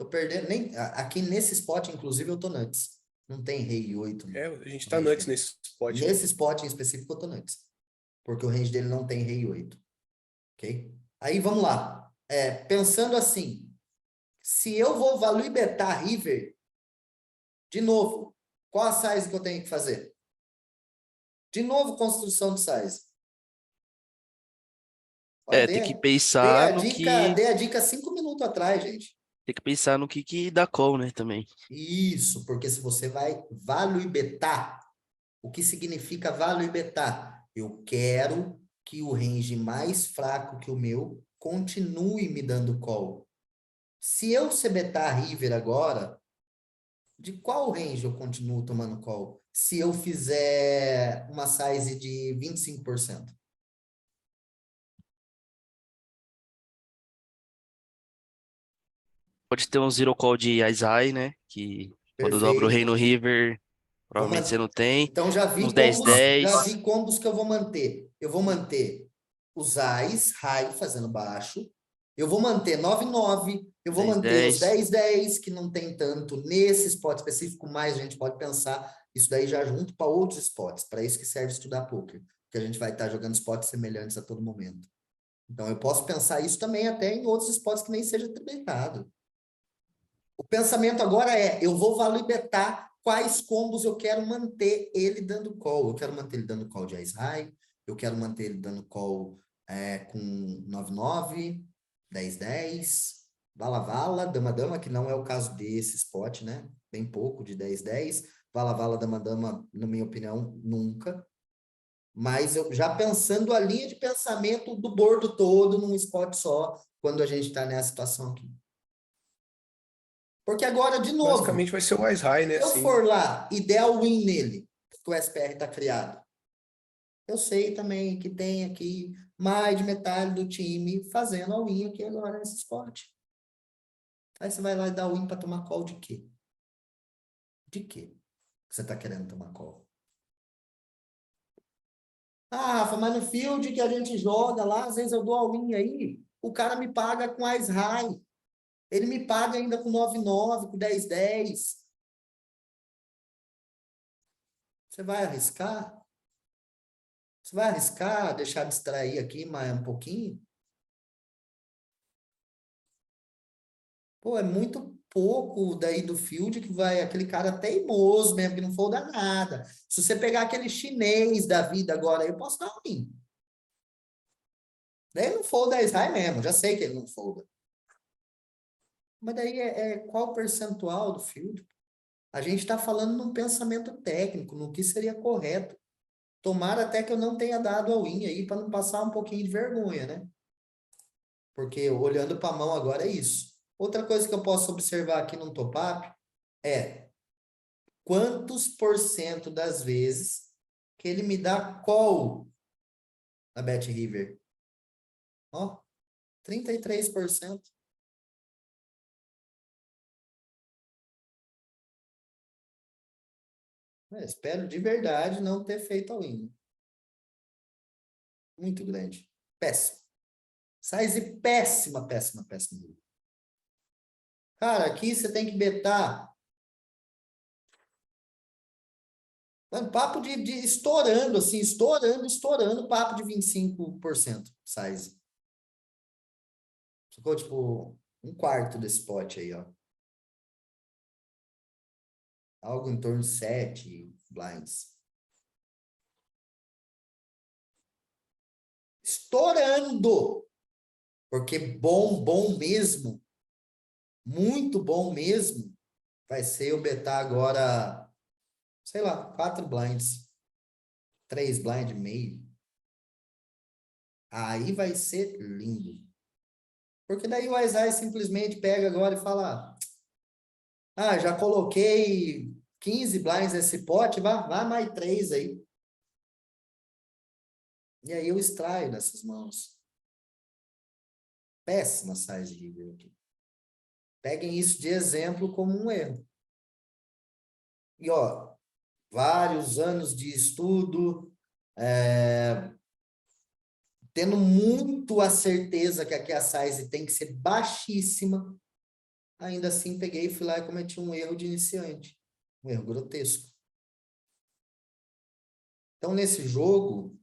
Tô perdendo, nem, aqui nesse spot, inclusive, eu tô nuts. Não tem rei 8. A gente tá nuts nesse spot. Né? Nesse spot em específico, eu tô nuts. Porque o range dele não tem rei 8. Ok? Aí, vamos lá. Pensando assim, se eu vou value betar river, de novo, qual a size que eu tenho que fazer? De novo, construção de size. Tem que pensar no que... Dei a dica 5 minutos atrás, gente. Tem que pensar no que dá call, né, também. Isso, porque se você vai value betar, o que significa value betar? Eu quero que o range mais fraco que o meu continue me dando call. Se eu betar river agora, de qual range eu continuo tomando call? Se eu fizer uma size de 25%. Pode ter um zero call de Aizai, né? Que quando dobra o rei no river, provavelmente você não tem. Então já vi Uns combos, 10-10. já vi combos que eu vou manter. Eu vou manter os Ais, high, fazendo baixo. Eu vou manter 9-9. Eu vou manter os 10-10, que não tem tanto nesse spot específico, mas a gente pode pensar isso daí já junto para outros spots. Para isso que serve estudar poker. Porque a gente vai estar jogando spots semelhantes a todo momento. Então eu posso pensar isso também até em outros spots que nem seja tentado. O pensamento agora eu vou value betar quais combos eu quero manter ele dando call. Eu quero manter ele dando call de Ice High, eu quero manter ele dando call com 9-9, 10-10, vala-vala, dama-dama, que não é o caso desse spot, né? Bem pouco, de 10-10. Vala-vala, dama-dama, na minha opinião, nunca. Mas eu já pensando a linha de pensamento do board todo num spot só, quando a gente está nessa situação aqui. Porque agora, de novo... Basicamente vai ser o Ice High, né? Se eu for lá e der o win nele, que o SPR está criado, eu sei também que tem aqui mais de metade do time fazendo a win aqui agora nesse spot. Aí você vai lá e dá o win para tomar call de quê? De quê que você está querendo tomar call? Ah, Rafa, mas no field que a gente joga lá, às vezes eu dou a win aí, o cara me paga com Ice High. Ele me paga ainda com 9-9, com 10-10. Você vai arriscar? Você vai arriscar deixar distrair aqui mais um pouquinho? Pô, é muito pouco daí do field que vai aquele cara teimoso mesmo, que não folda nada. Se você pegar aquele chinês da vida agora, eu posso dar um win. Daí ele não folda Israel mesmo, já sei que ele não folda. Mas daí qual o percentual do field? A gente está falando num pensamento técnico, no que seria correto. Tomara até que eu não tenha dado a win aí, para não passar um pouquinho de vergonha, né? Porque olhando para a mão agora é isso. Outra coisa que eu posso observar aqui no top-up é quantos % das vezes que ele me dá call na Bet River. Ó, 33%. Espero de verdade não ter feito a win. Muito grande. Péssimo. Size péssima, péssima, péssima. Cara, aqui você tem que betar. Mano, papo de estourando, assim, estourando, papo de 25% size. Ficou, tipo, um quarto desse pote aí, ó. Algo em torno de 7 blinds. Estourando! Porque bom mesmo, muito bom mesmo, vai ser eu betar agora, sei lá, 4 blinds. 3 blinds e meio. Aí vai ser lindo. Porque daí o Isaiah simplesmente pega agora e fala, já coloquei 15 blinds nesse pote, vai mais 3 aí. E aí eu extraio dessas mãos. Péssima size river aqui. Peguem isso de exemplo como um erro. E, ó, vários anos de estudo, tendo muito a certeza que aqui a size tem que ser baixíssima, ainda assim peguei, fui lá e cometi um erro de iniciante. Um erro grotesco. Então, nesse jogo,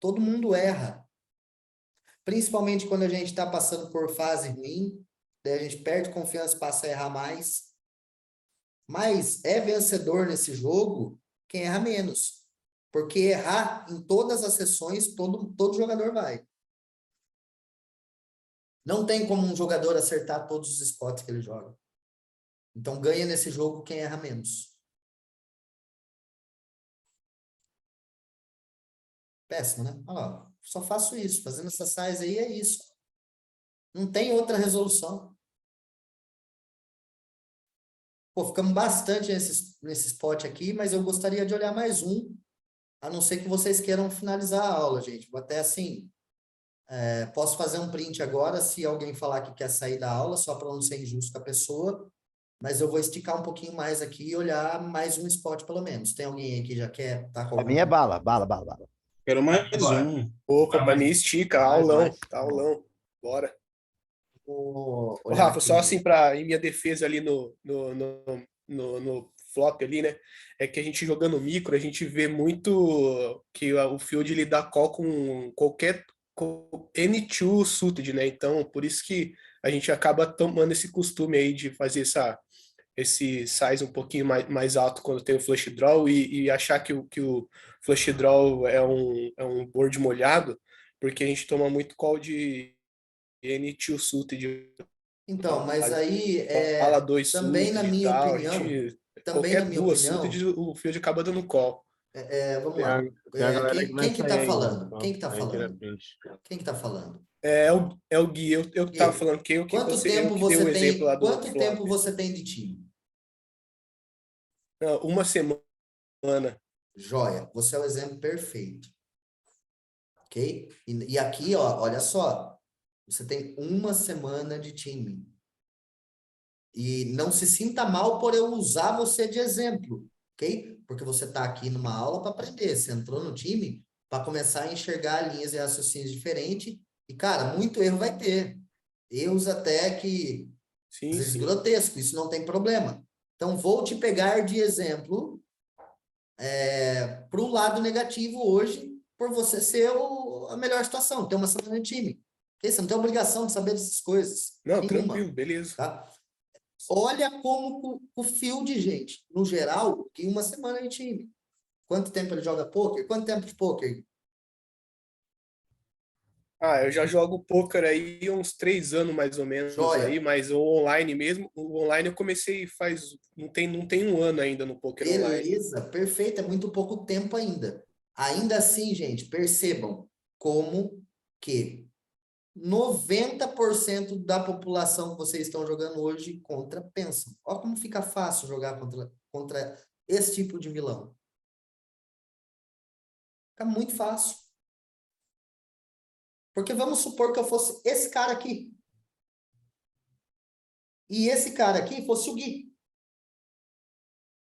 todo mundo erra. Principalmente quando a gente está passando por fase ruim, daí a gente perde confiança e passa a errar mais. Mas é vencedor nesse jogo quem erra menos. Porque errar em todas as sessões, todo jogador vai. Não tem como um jogador acertar todos os spots que ele joga. Então ganha nesse jogo quem erra menos. Péssimo, né? Olha lá, só faço isso. Fazendo essa size aí é isso. Não tem outra resolução. Pô, ficamos bastante nesse spot aqui, mas eu gostaria de olhar mais um, a não ser que vocês queiram finalizar a aula, gente. Vou até assim, posso fazer um print agora, se alguém falar que quer sair da aula, só para não ser injusto com a pessoa, mas eu vou esticar um pouquinho mais aqui e olhar mais um spot pelo menos. Tem alguém aí que já quer estar com Pra mim é bala. Quero mais Bora. um. Opa, Bora, pra mas- mim estica, Mais, aulão, mais. tá aulão. Bora. Vou Ô, olhar Rafa, só aqui. assim, em minha defesa ali no flop ali, né? É que a gente jogando micro, a gente vê muito que o field ele dá call com qualquer N2 suited, né? Então, por isso que a gente acaba tomando esse costume aí de fazer esse size um pouquinho mais alto quando tem o flush draw e achar que o flush draw é um board molhado, porque a gente toma muito call de N2 suited, Então, mas aí, fala 2 também na suited e minha tal, opinião, qualquer duas suited, o field acaba dando call. vamos Tem lá. a galera que vai Quem que tá sair ainda. falando? Então, Quem que tá aí tira falando? print. Quem que tá falando? É o Gui, eu que tava Gui, falando que eu que Quanto você eu tempo que dei o você exemplo lá tem? do Quanto flop. tempo você tem de time? Não, uma semana. Joia, você é o exemplo perfeito. Ok? E aqui, ó, olha só. Você tem uma semana de time. E não se sinta mal por eu usar você de exemplo, ok? Porque você está aqui numa aula para aprender. Você entrou no time para começar a enxergar linhas e raciocínios diferentes. E, cara, muito erro vai ter. Erros até que, às Sim, vezes, sim. grotesco. Isso não tem problema. Então, vou te pegar de exemplo para o lado negativo hoje, por você ser a melhor situação, ter uma semana de time. Ok? Você não tem obrigação de saber dessas coisas. Não, Nenhuma. tranquilo, beleza. Tá? Olha como o field, gente, no geral, tem uma semana de time. Quanto tempo ele joga poker? Quanto tempo de poker? Eu já jogo poker aí uns 3 anos mais ou menos Joia. aí, mas o online mesmo, o online eu comecei não tem um ano ainda no poker online. Beleza, perfeito, é muito pouco tempo ainda. Ainda assim, gente, percebam como que 90% da população que vocês estão jogando hoje contra pensam. Olha como fica fácil jogar contra esse tipo de vilão. Fica muito fácil. Porque vamos supor que eu fosse esse cara aqui. E esse cara aqui fosse o Gui.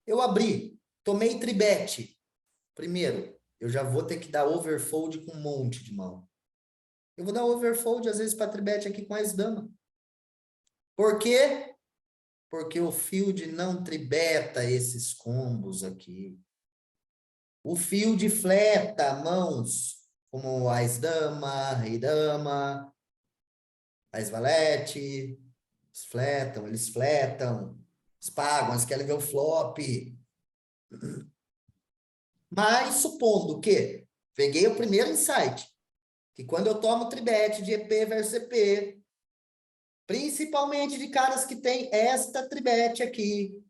Eu abri, tomei tribete. Primeiro, eu já vou ter que dar overfold com um monte de mão. Eu vou dar overfold, às vezes, para tribete aqui com as dama. Por quê? Porque o field não tribeta esses combos aqui. O field fleta mãos, como as dama, rei dama, as valete, eles fletam, eles pagam, eles querem ver o flop. Mas supondo que peguei o primeiro insight, que quando eu tomo tribete de EP versus EP, principalmente de caras que tem esta tribete aqui,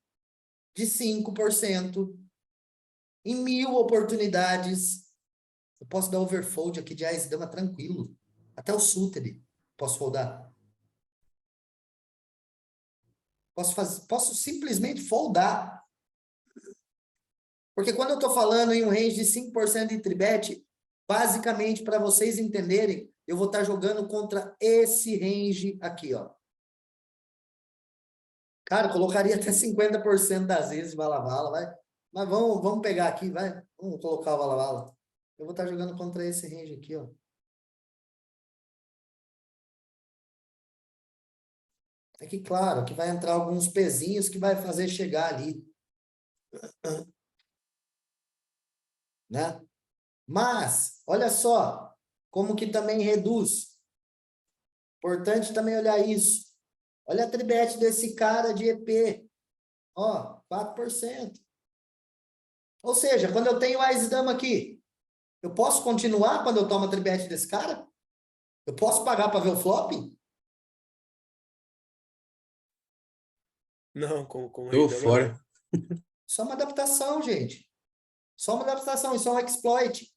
de 5%, em 1000 oportunidades, eu posso dar overfold aqui de Ice Dama tranquilo. Até o suited posso foldar. Posso simplesmente foldar. Porque quando eu estou falando em um range de 5% de tribet, basicamente, para vocês entenderem, eu vou estar jogando contra esse range aqui, ó. Cara, colocaria até 50% das vezes vala-vala, vai. Mas vamos pegar aqui, vai. Vamos colocar o vala-vala. Eu vou estar jogando contra esse range aqui, ó. É que, claro, que vai entrar alguns pezinhos que vai fazer chegar ali. Né? Mas, olha só, como que também reduz. Importante também olhar isso. Olha a tribete desse cara de EP. Ó, 4%. Ou seja, quando eu tenho Ás e Dama aqui, eu posso continuar quando eu tomo a tribete desse cara? Eu posso pagar para ver o flop? Não, com Tô rei dama, fora. não. Só uma adaptação, gente. Só uma adaptação, isso é um exploit.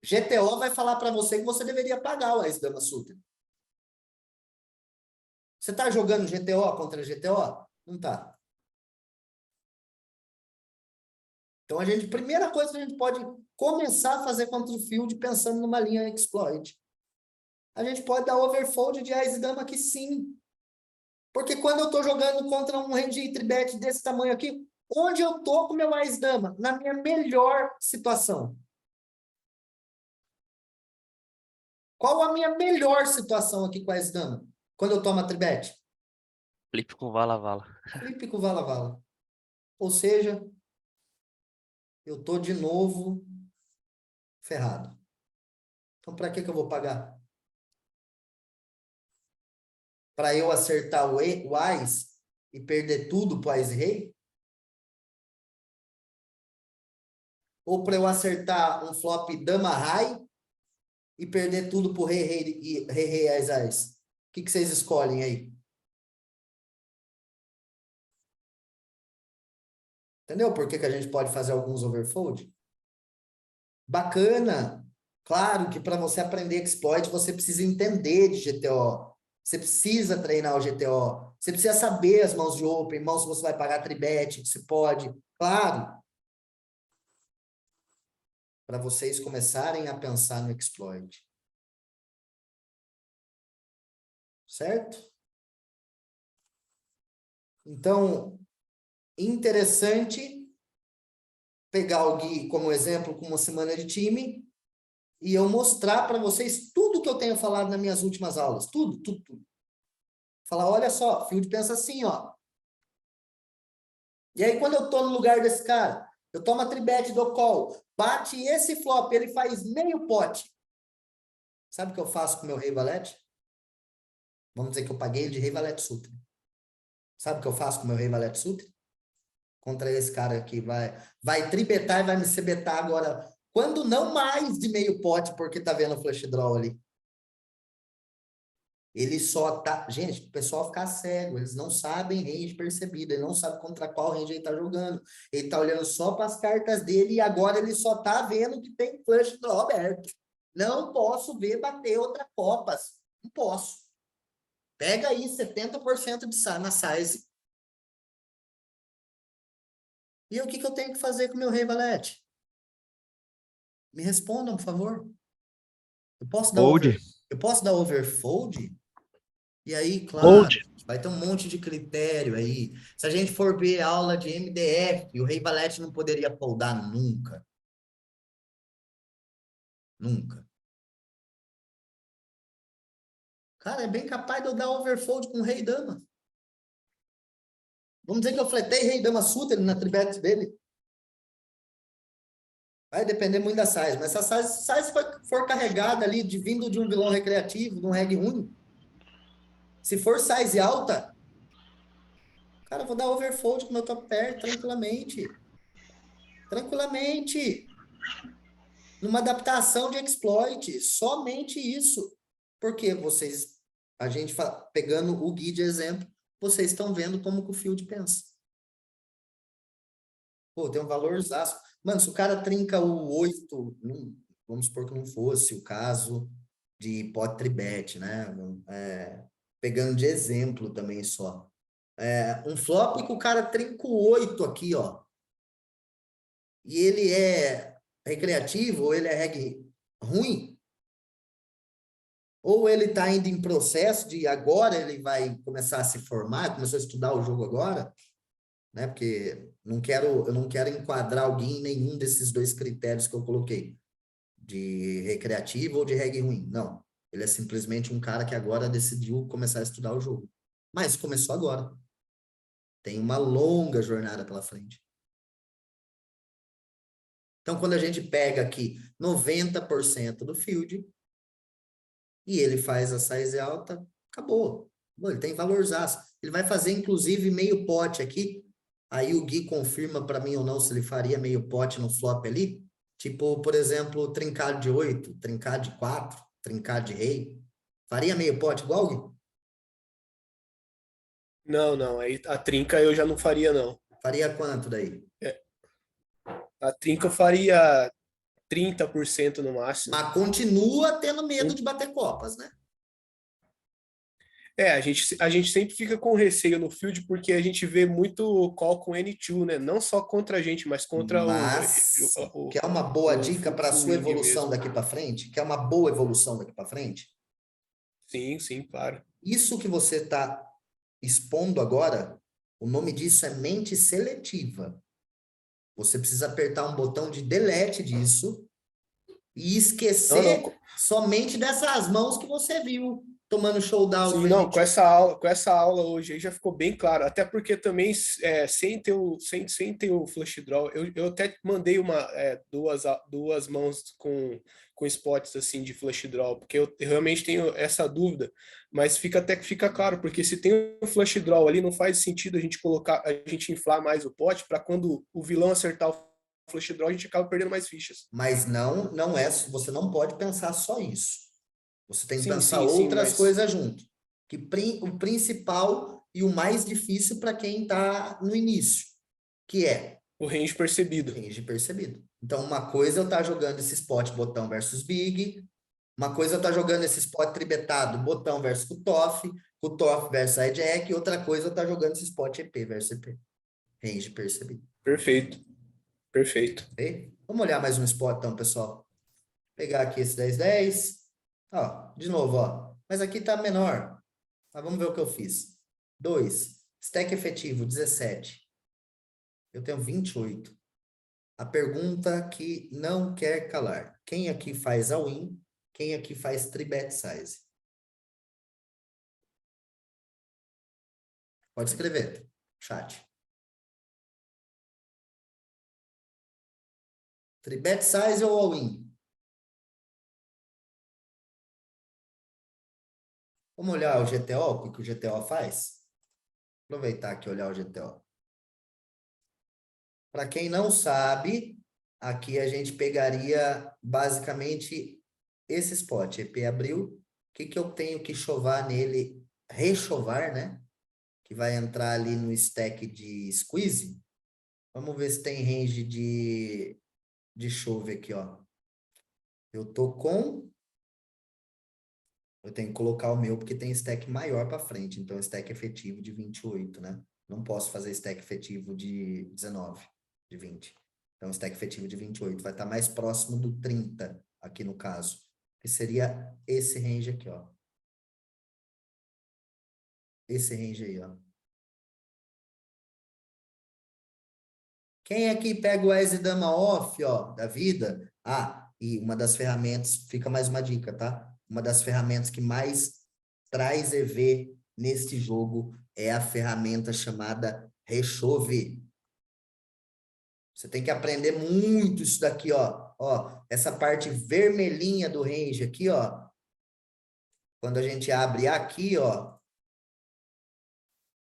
GTO vai falar para você que você deveria pagar o Ás Dama Sutra. Você está jogando GTO contra GTO? Não está. Então, primeira coisa que a gente pode começar a fazer contra o field pensando numa linha exploit. A gente pode dar overfold de Ás e Dama aqui sim. Porque quando eu estou jogando contra um range tribet desse tamanho aqui, onde eu estou com meu Ás e Dama? Na minha melhor situação. Qual a minha melhor situação aqui com Ás e Dama? Quando eu tomo a tribet? Flip com vala-vala. Flip com vala-vala. Ou seja, eu estou de novo ferrado. Então, para que eu vou pagar? Para eu acertar o Ás e perder tudo para o Ás e Rei? Ou para eu acertar um flop Dama High e perder tudo para o Rei, Rei, Ás, Ás? O que vocês escolhem aí? Entendeu por que a gente pode fazer alguns overfold? Bacana. Claro que para você aprender exploit, você precisa entender de GTO. Você precisa treinar o GTO. Você precisa saber as mãos de open, mãos que você vai pagar tribet, que você pode. Claro. Para vocês começarem a pensar no exploit. Certo? Então, interessante pegar o Gui como exemplo, com uma semana de time, e eu mostrar para vocês tudo que eu tenho falado nas minhas últimas aulas. Tudo. Falar, olha só, o field pensa assim, ó. E aí, quando eu tô no lugar desse cara, eu tomo a tribet do call, bate esse flop, ele faz meio pote. Sabe o que eu faço com o meu rei valete? Vamos dizer que eu paguei ele de rei valete sutra. Sabe o que eu faço com o meu rei valete sutra? Contra esse cara que vai tribetar e vai me cebetar agora. Quando não mais de meio pote, porque tá vendo o flush draw ali. Ele só tá... Gente, o pessoal fica cego. Eles não sabem range percebido. Ele não sabe contra qual range ele tá jogando. Ele tá olhando só para as cartas dele e agora ele só tá vendo que tem flush draw aberto. Não posso ver bater outra copas. Não posso. Pega aí 70% na size. E o que eu tenho que fazer com o meu rei valete? Me respondam, por favor. Eu posso dar overfold? E aí, claro, vai ter um monte de critério aí. Se a gente for ver aula de MDF, o rei valete não poderia foldar nunca. Nunca. Cara, é bem capaz de eu dar overfold com o rei dama. Vamos dizer que eu fletei rei dama sutra na tribet dele. Vai depender muito da size, mas se a size for carregada ali, vindo de um vilão recreativo, de um reg ruim, se for size alta, cara, eu vou dar overfold com o meu top pair tranquilamente. Tranquilamente. Numa adaptação de exploit. Somente isso. Porque vocês, pegando o Gui de exemplo, vocês estão vendo como que o field pensa. Pô, tem um valor zaço. Mano, se o cara trinca o 8, vamos supor que não fosse o caso de pot tribet, né? Pegando de exemplo também só. Um flop que o cara trinca o 8 aqui, ó. E ele é recreativo, ou ele é reg ruim, ou ele está ainda em processo de agora ele vai começar a se formar, começou a estudar o jogo agora, né? Porque eu não quero enquadrar alguém em nenhum desses dois critérios que eu coloquei, de recreativo ou de reg ruim. Não. Ele é simplesmente um cara que agora decidiu começar a estudar o jogo. Mas começou agora. Tem uma longa jornada pela frente. Então, quando a gente pega aqui 90% do field e ele faz a size alta, acabou. Ele tem valorzaço. Ele vai fazer, inclusive, meio pote aqui. Aí o Gui confirma para mim ou não se ele faria meio pote no flop ali. Tipo, por exemplo, trincado de 8, trincado de 4, trincado de rei. Faria meio pote igual, Gui? Não, aí a trinca eu já não faria, não. Faria quanto daí? A trinca eu faria 30% no máximo. Mas continua tendo medo de bater copas, né? A gente sempre fica com receio no field porque a gente vê muito call com N2, né? Não só contra a gente, mas contra Mas, quer uma boa dica para a sua full wing evolução mesmo. daqui para frente? Quer uma boa evolução daqui para frente? Sim, claro. Isso que você está expondo agora, o nome disso é mente seletiva. Você precisa apertar um botão de delete disso e esquecer somente dessas mãos que você viu tomando showdown. Sim, não, com essa aula hoje aí já ficou bem claro. Até porque também sem ter o flush draw, eu até mandei duas mãos com spots assim de flush draw, porque eu realmente tenho essa dúvida, mas fica claro, porque se tem um flush draw ali, não faz sentido a gente inflar mais o pote para quando o vilão acertar o flush draw, a gente acaba perdendo mais fichas. Mas não é, você não pode pensar só isso. Você tem que Sim, pensar sim, outras mas- coisas junto. Que o principal e o mais difícil para quem está no início, que é O range percebido. range percebido. Então, uma coisa é eu estar jogando esse spot botão versus big, uma coisa é eu estar jogando esse spot tribetado botão versus cutoff versus hijack, e outra coisa é eu estar jogando esse spot EP versus EP. Range percebido. Perfeito. Ok? Vamos olhar mais um spot, então, pessoal. Vou pegar aqui esse 10-10. Ó, de novo, ó. Mas aqui tá menor. Mas vamos ver o que eu fiz. 2. Stack efetivo, 17. Eu tenho 28. A pergunta que não quer calar. Quem aqui faz all-in? Quem aqui faz three-bet size? Pode escrever. Chat. Three-bet size ou all-in? Vamos olhar o GTO, o que o GTO faz? Aproveitar aqui e olhar o GTO. Para quem não sabe, aqui a gente pegaria basicamente esse spot, EP abriu. O que eu tenho que chovar nele? Rechovar, né? Que vai entrar ali no stack de squeeze. Vamos ver se tem range de chove aqui, ó. Eu tenho que colocar o meu porque tem stack maior para frente, então stack efetivo de 28, né? Não posso fazer stack efetivo de 19, de 20. Então stack efetivo de 28 vai estar mais próximo do 30 aqui no caso, que seria esse range aqui, ó. Esse range aí, ó. Quem aqui pega o As e Dama off, ó, da vida? Ah, e uma das ferramentas, fica mais uma dica, tá? Uma das ferramentas que mais traz EV neste jogo é a ferramenta chamada Rechove. Você tem que aprender muito isso daqui, ó. Ó, essa parte vermelhinha do range aqui, ó. Quando a gente abre aqui, ó.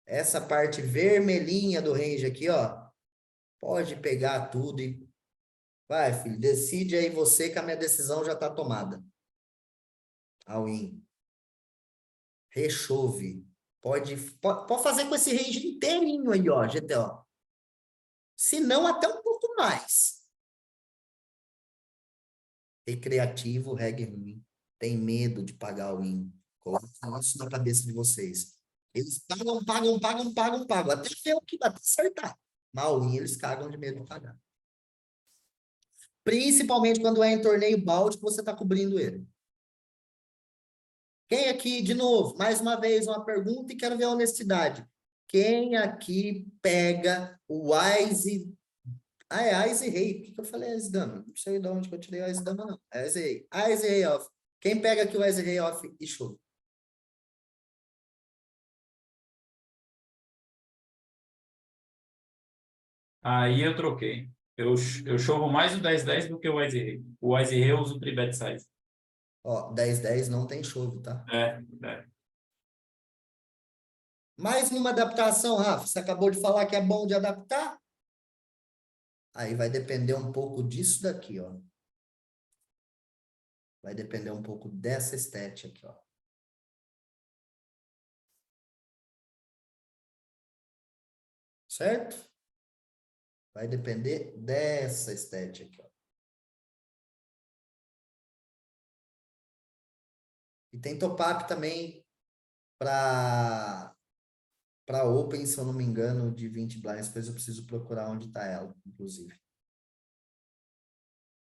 Essa parte vermelhinha do range aqui, ó. Pode pegar tudo e vai, filho, decide aí você que a minha decisão já está tomada. All-in. Rechove. Pode fazer com esse range inteirinho aí, ó, GTO. Se não, até um pouco mais. Recreativo, reggae ruim. Tem medo de pagar o win. Coloque isso na cabeça de vocês. Eles pagam. Até ter o que até acertar. Mas o win eles cagam de medo de pagar. Principalmente quando é em torneio balde que você está cobrindo ele. Quem aqui, de novo, mais uma vez, uma pergunta e quero ver a honestidade. Quem aqui pega o Wise... Ah, é Ice Rei. Por que eu falei Ice Dama? Não sei de onde que eu tirei Ice Dama, não. É Ice Rei. Ice Rei off. Quem pega aqui o Ice Rei off e show? Aí eu troquei. Eu chovo mais o 10-10 do que o Wise Rei. O Wise Rei eu uso o tribet size. Ó, 10-10 não tem chove, tá? É. Mais uma adaptação, Rafa. Você acabou de falar que é bom de adaptar? Aí vai depender um pouco disso daqui, ó. Vai depender um pouco dessa estética aqui, ó. Certo? Vai depender dessa estética aqui, ó. E tem top-up também para Open, se eu não me engano, de 20 blinds. Depois eu preciso procurar onde está ela, inclusive.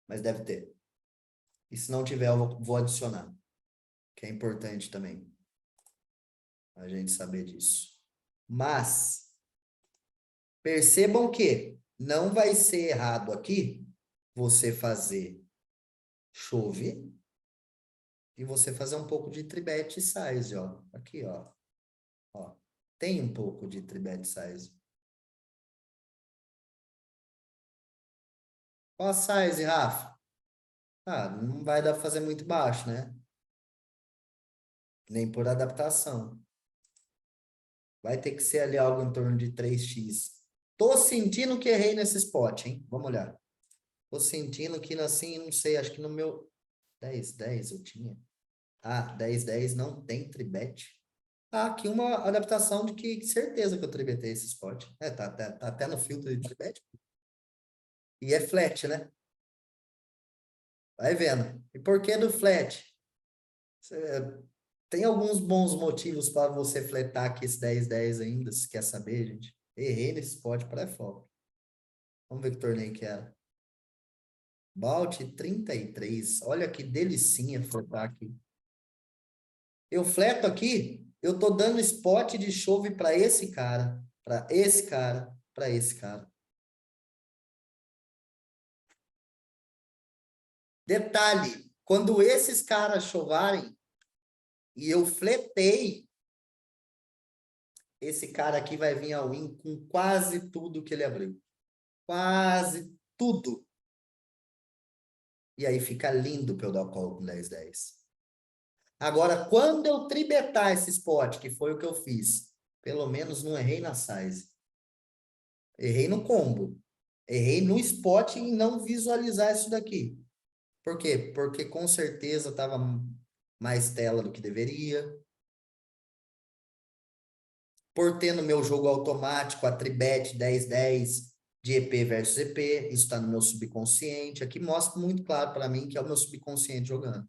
Mas deve ter. E se não tiver, eu vou adicionar. Que é importante também. A gente saber disso. Mas, percebam que não vai ser errado aqui você fazer chove e você fazer um pouco de tribet size, ó. Aqui, ó. Ó. Tem um pouco de tribet size. Qual a size, Rafa? Ah, não vai dar pra fazer muito baixo, né? Nem por adaptação. Vai ter que ser ali algo em torno de 3x. Tô sentindo que errei nesse spot, hein? Vamos olhar. Tô sentindo que assim, não sei, acho que no meu 10-10 eu tinha. Ah, 10-10 não tem tribet. Ah, aqui uma adaptação de que certeza que eu tribetei esse spot. É, tá até no filtro de tribet. E é flat, né? Vai vendo. E por que do flat? Tem alguns bons motivos para você fletar aqui esse 10-10 ainda, se quer saber, gente. Errei nesse spot pré-flop. Vamos ver que torneio que era. Balt 33. Olha que delicinha fletar aqui. Eu fleto aqui, eu tô dando spot de chove para esse cara, para esse cara, para esse cara. Detalhe, quando esses caras chovarem e eu fletei, esse cara aqui vai vir ao win com quase tudo que ele abriu. Quase tudo. E aí fica lindo para eu dar o call com 10-10. Agora, quando eu tribetar esse spot, que foi o que eu fiz, pelo menos não errei na size. Errei no combo. Errei no spot em não visualizar isso daqui. Por quê? Porque com certeza estava mais tela do que deveria. Por ter no meu jogo automático a tribet 10-10 de EP versus EP, isso está no meu subconsciente. Aqui mostra muito claro para mim que é o meu subconsciente jogando.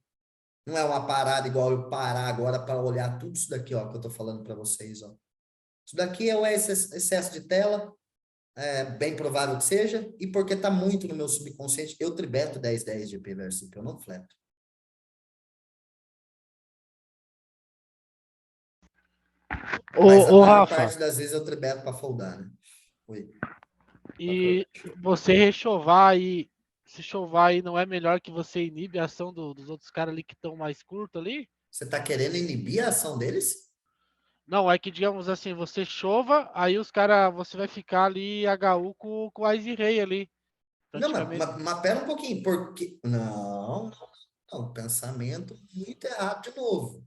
Não é uma parada igual eu parar agora para olhar tudo isso daqui, ó, que eu tô falando para vocês, ó. Isso daqui é o excesso de tela, é bem provável que seja, e porque tá muito no meu subconsciente, eu tribeto 10-10 de EP versus EP, eu não fleto. Mas a Ô maior Rafa, parte das vezes eu tribeto para foldar, né? Oi. e você rechovar e se chovar aí não é melhor que você inibe a ação dos outros caras ali que estão mais curto ali? Você tá querendo inibir a ação deles? Não, é que digamos assim, você chova, aí os caras, você vai ficar ali HU com o Ice Rei ali. Não, Praticamente. mas pera um pouquinho, porque... Não, pensamento muito errado de novo.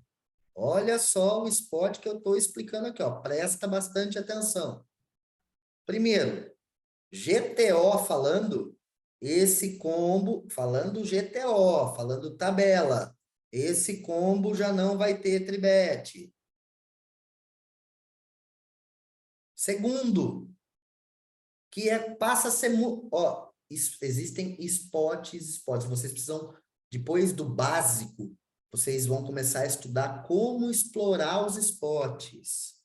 Olha só o spot que eu estou explicando aqui, ó. Presta bastante atenção. Primeiro, GTO falando, esse combo, falando GTO, falando tabela, esse combo já não vai ter tribet. Segundo, passa a ser, ó, existem spots, vocês precisam, depois do básico, vocês vão começar a estudar como explorar os spots.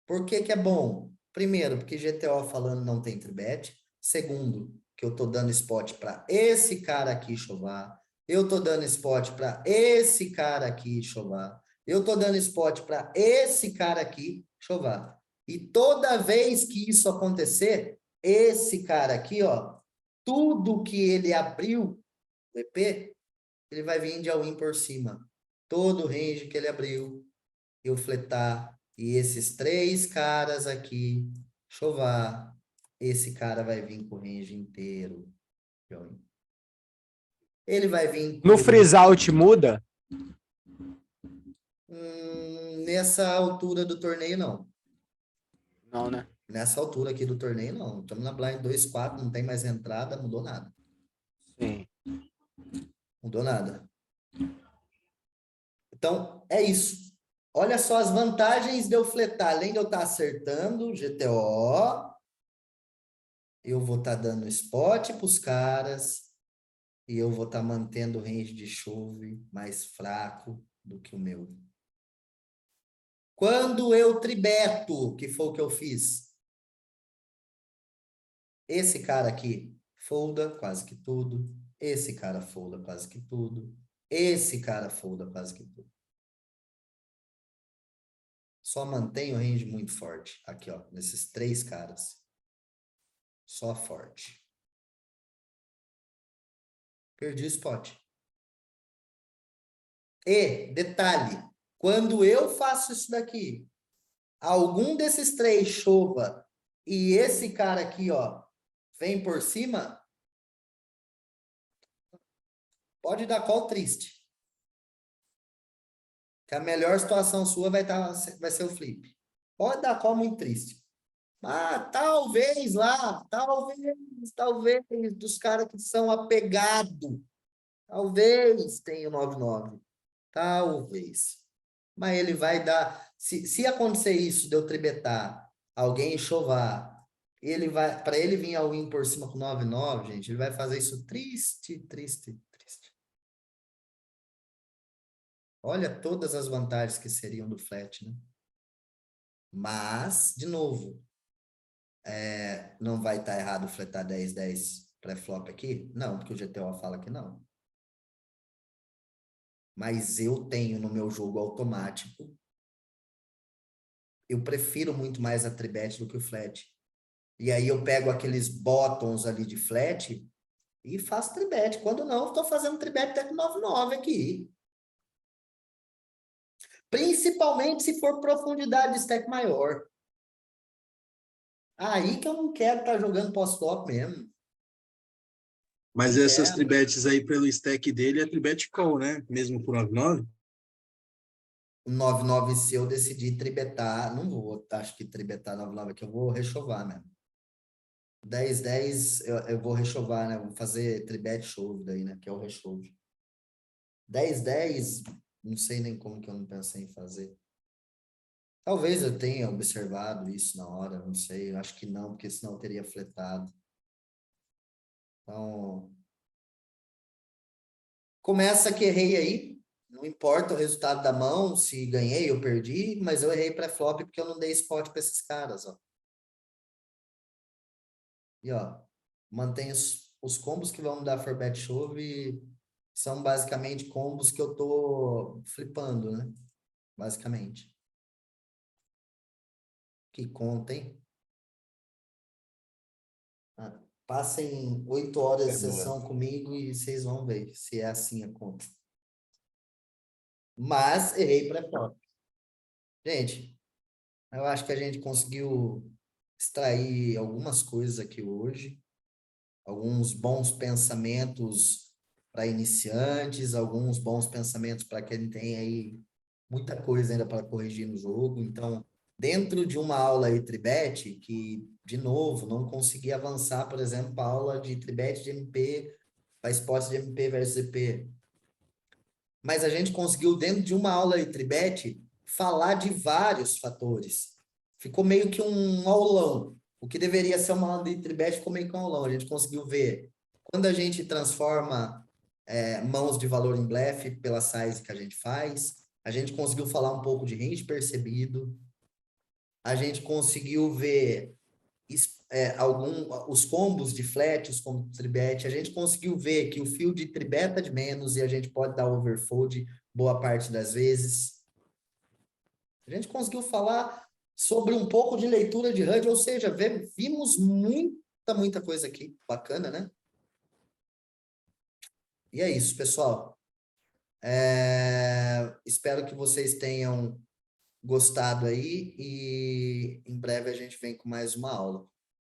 Por que que é bom? Primeiro, porque GTO falando não tem tribet. Segundo, que eu tô dando spot para esse cara aqui chovar. Eu tô dando spot para esse cara aqui chovar. Eu tô dando spot para esse cara aqui chovar. E toda vez que isso acontecer, esse cara aqui, ó, tudo que ele abriu do EP, ele vai vir de all-in por cima. Todo o range que ele abriu, eu fletar, e esses três caras aqui chovar, esse cara vai vir com o range inteiro. Ele vai vir No com... freeze out muda? Nessa altura do torneio, não. Não, né? Nessa altura aqui do torneio, não. Estamos na blind 2-4, não tem mais entrada, mudou nada. Sim. Mudou nada. Então, é isso. Olha só as vantagens de eu fletar. Além de eu estar acertando GTO, eu vou estar dando spot para os caras e eu vou estar mantendo o range de chove mais fraco do que o meu. Quando eu tribeto, que foi o que eu fiz, esse cara aqui folda quase que tudo, esse cara folda quase que tudo, esse cara folda quase que tudo. Só mantém o range muito forte. Aqui, ó, nesses 3 caras. Só forte. Perdi o spot. E, detalhe, quando eu faço isso daqui, algum desses 3 chova e esse cara aqui, ó, vem por cima, pode dar call triste. Que a melhor situação sua vai ser o flip. Pode dar call muito triste. Ah, talvez lá, talvez, dos caras que são apegados. Talvez tenha o 9-9. Talvez. Mas ele vai dar... Se acontecer isso de eu tribetar, alguém chovar, ele vai, para ele vir ao win por cima com 9-9, gente, ele vai fazer isso triste, triste, triste. Olha todas as vantagens que seriam do flat, né? Mas, de novo, não vai estar errado fletar 10-10 pré-flop aqui? Não, porque o GTO fala que não. Mas eu tenho no meu jogo automático, eu prefiro muito mais a tribet do que o flat. E aí eu pego aqueles bottoms ali de flat e faço tribet. Quando não, eu estou fazendo tribet até com 9-9 aqui. Principalmente se for profundidade de stack maior. Aí que eu não quero estar jogando post-flop mesmo. Mas essas tribets aí pelo stack dele é tribet call, né? Mesmo por 9-9? O 9-9, se eu decidir tribetar, não vou, acho que tribetar 9-9 aqui, eu vou rechovar mesmo. 10-10 eu vou rechovar, né? Vou fazer tribet chove daí, né? Que é o rechove. 10-10, não sei nem como que eu não pensei em fazer. Talvez eu tenha observado isso na hora, não sei. Eu acho que não, porque senão eu teria fletado. Então, começa que errei aí. Não importa o resultado da mão, se ganhei ou perdi, mas eu errei pré-flop porque eu não dei spot para esses caras, ó. E, ó, mantém os combos que vão me dar for bet chove são basicamente combos que eu tô flipando, né? Basicamente. Que conta, hein? Passem 8 horas de sessão comigo e vocês vão ver se é assim a conta. Mas errei pré-flop. Gente, eu acho que a gente conseguiu extrair algumas coisas aqui hoje. Alguns bons pensamentos para iniciantes, alguns bons pensamentos para quem tem aí muita coisa ainda para corrigir no jogo. Então, dentro de uma aula aí tribet, que, de novo, não consegui avançar, por exemplo, para a aula de tribet de MP, para esporte de MP versus EP. Mas a gente conseguiu, dentro de uma aula aí tribet, falar de vários fatores. Ficou meio que um aulão. O que deveria ser uma aula de tribet ficou meio que um aulão. A gente conseguiu ver quando a gente transforma mãos de valor em blefe pela size que a gente faz. A gente conseguiu falar um pouco de range percebido. A gente conseguiu ver os combos de flat, os combos de tribet. A gente conseguiu ver que o fio de tribeta de menos e a gente pode dar overfold boa parte das vezes. A gente conseguiu falar sobre um pouco de leitura de HUD, ou seja, vimos muita coisa aqui. Bacana, né? E é isso, pessoal. Espero que vocês tenham gostado aí e em breve a gente vem com mais uma aula.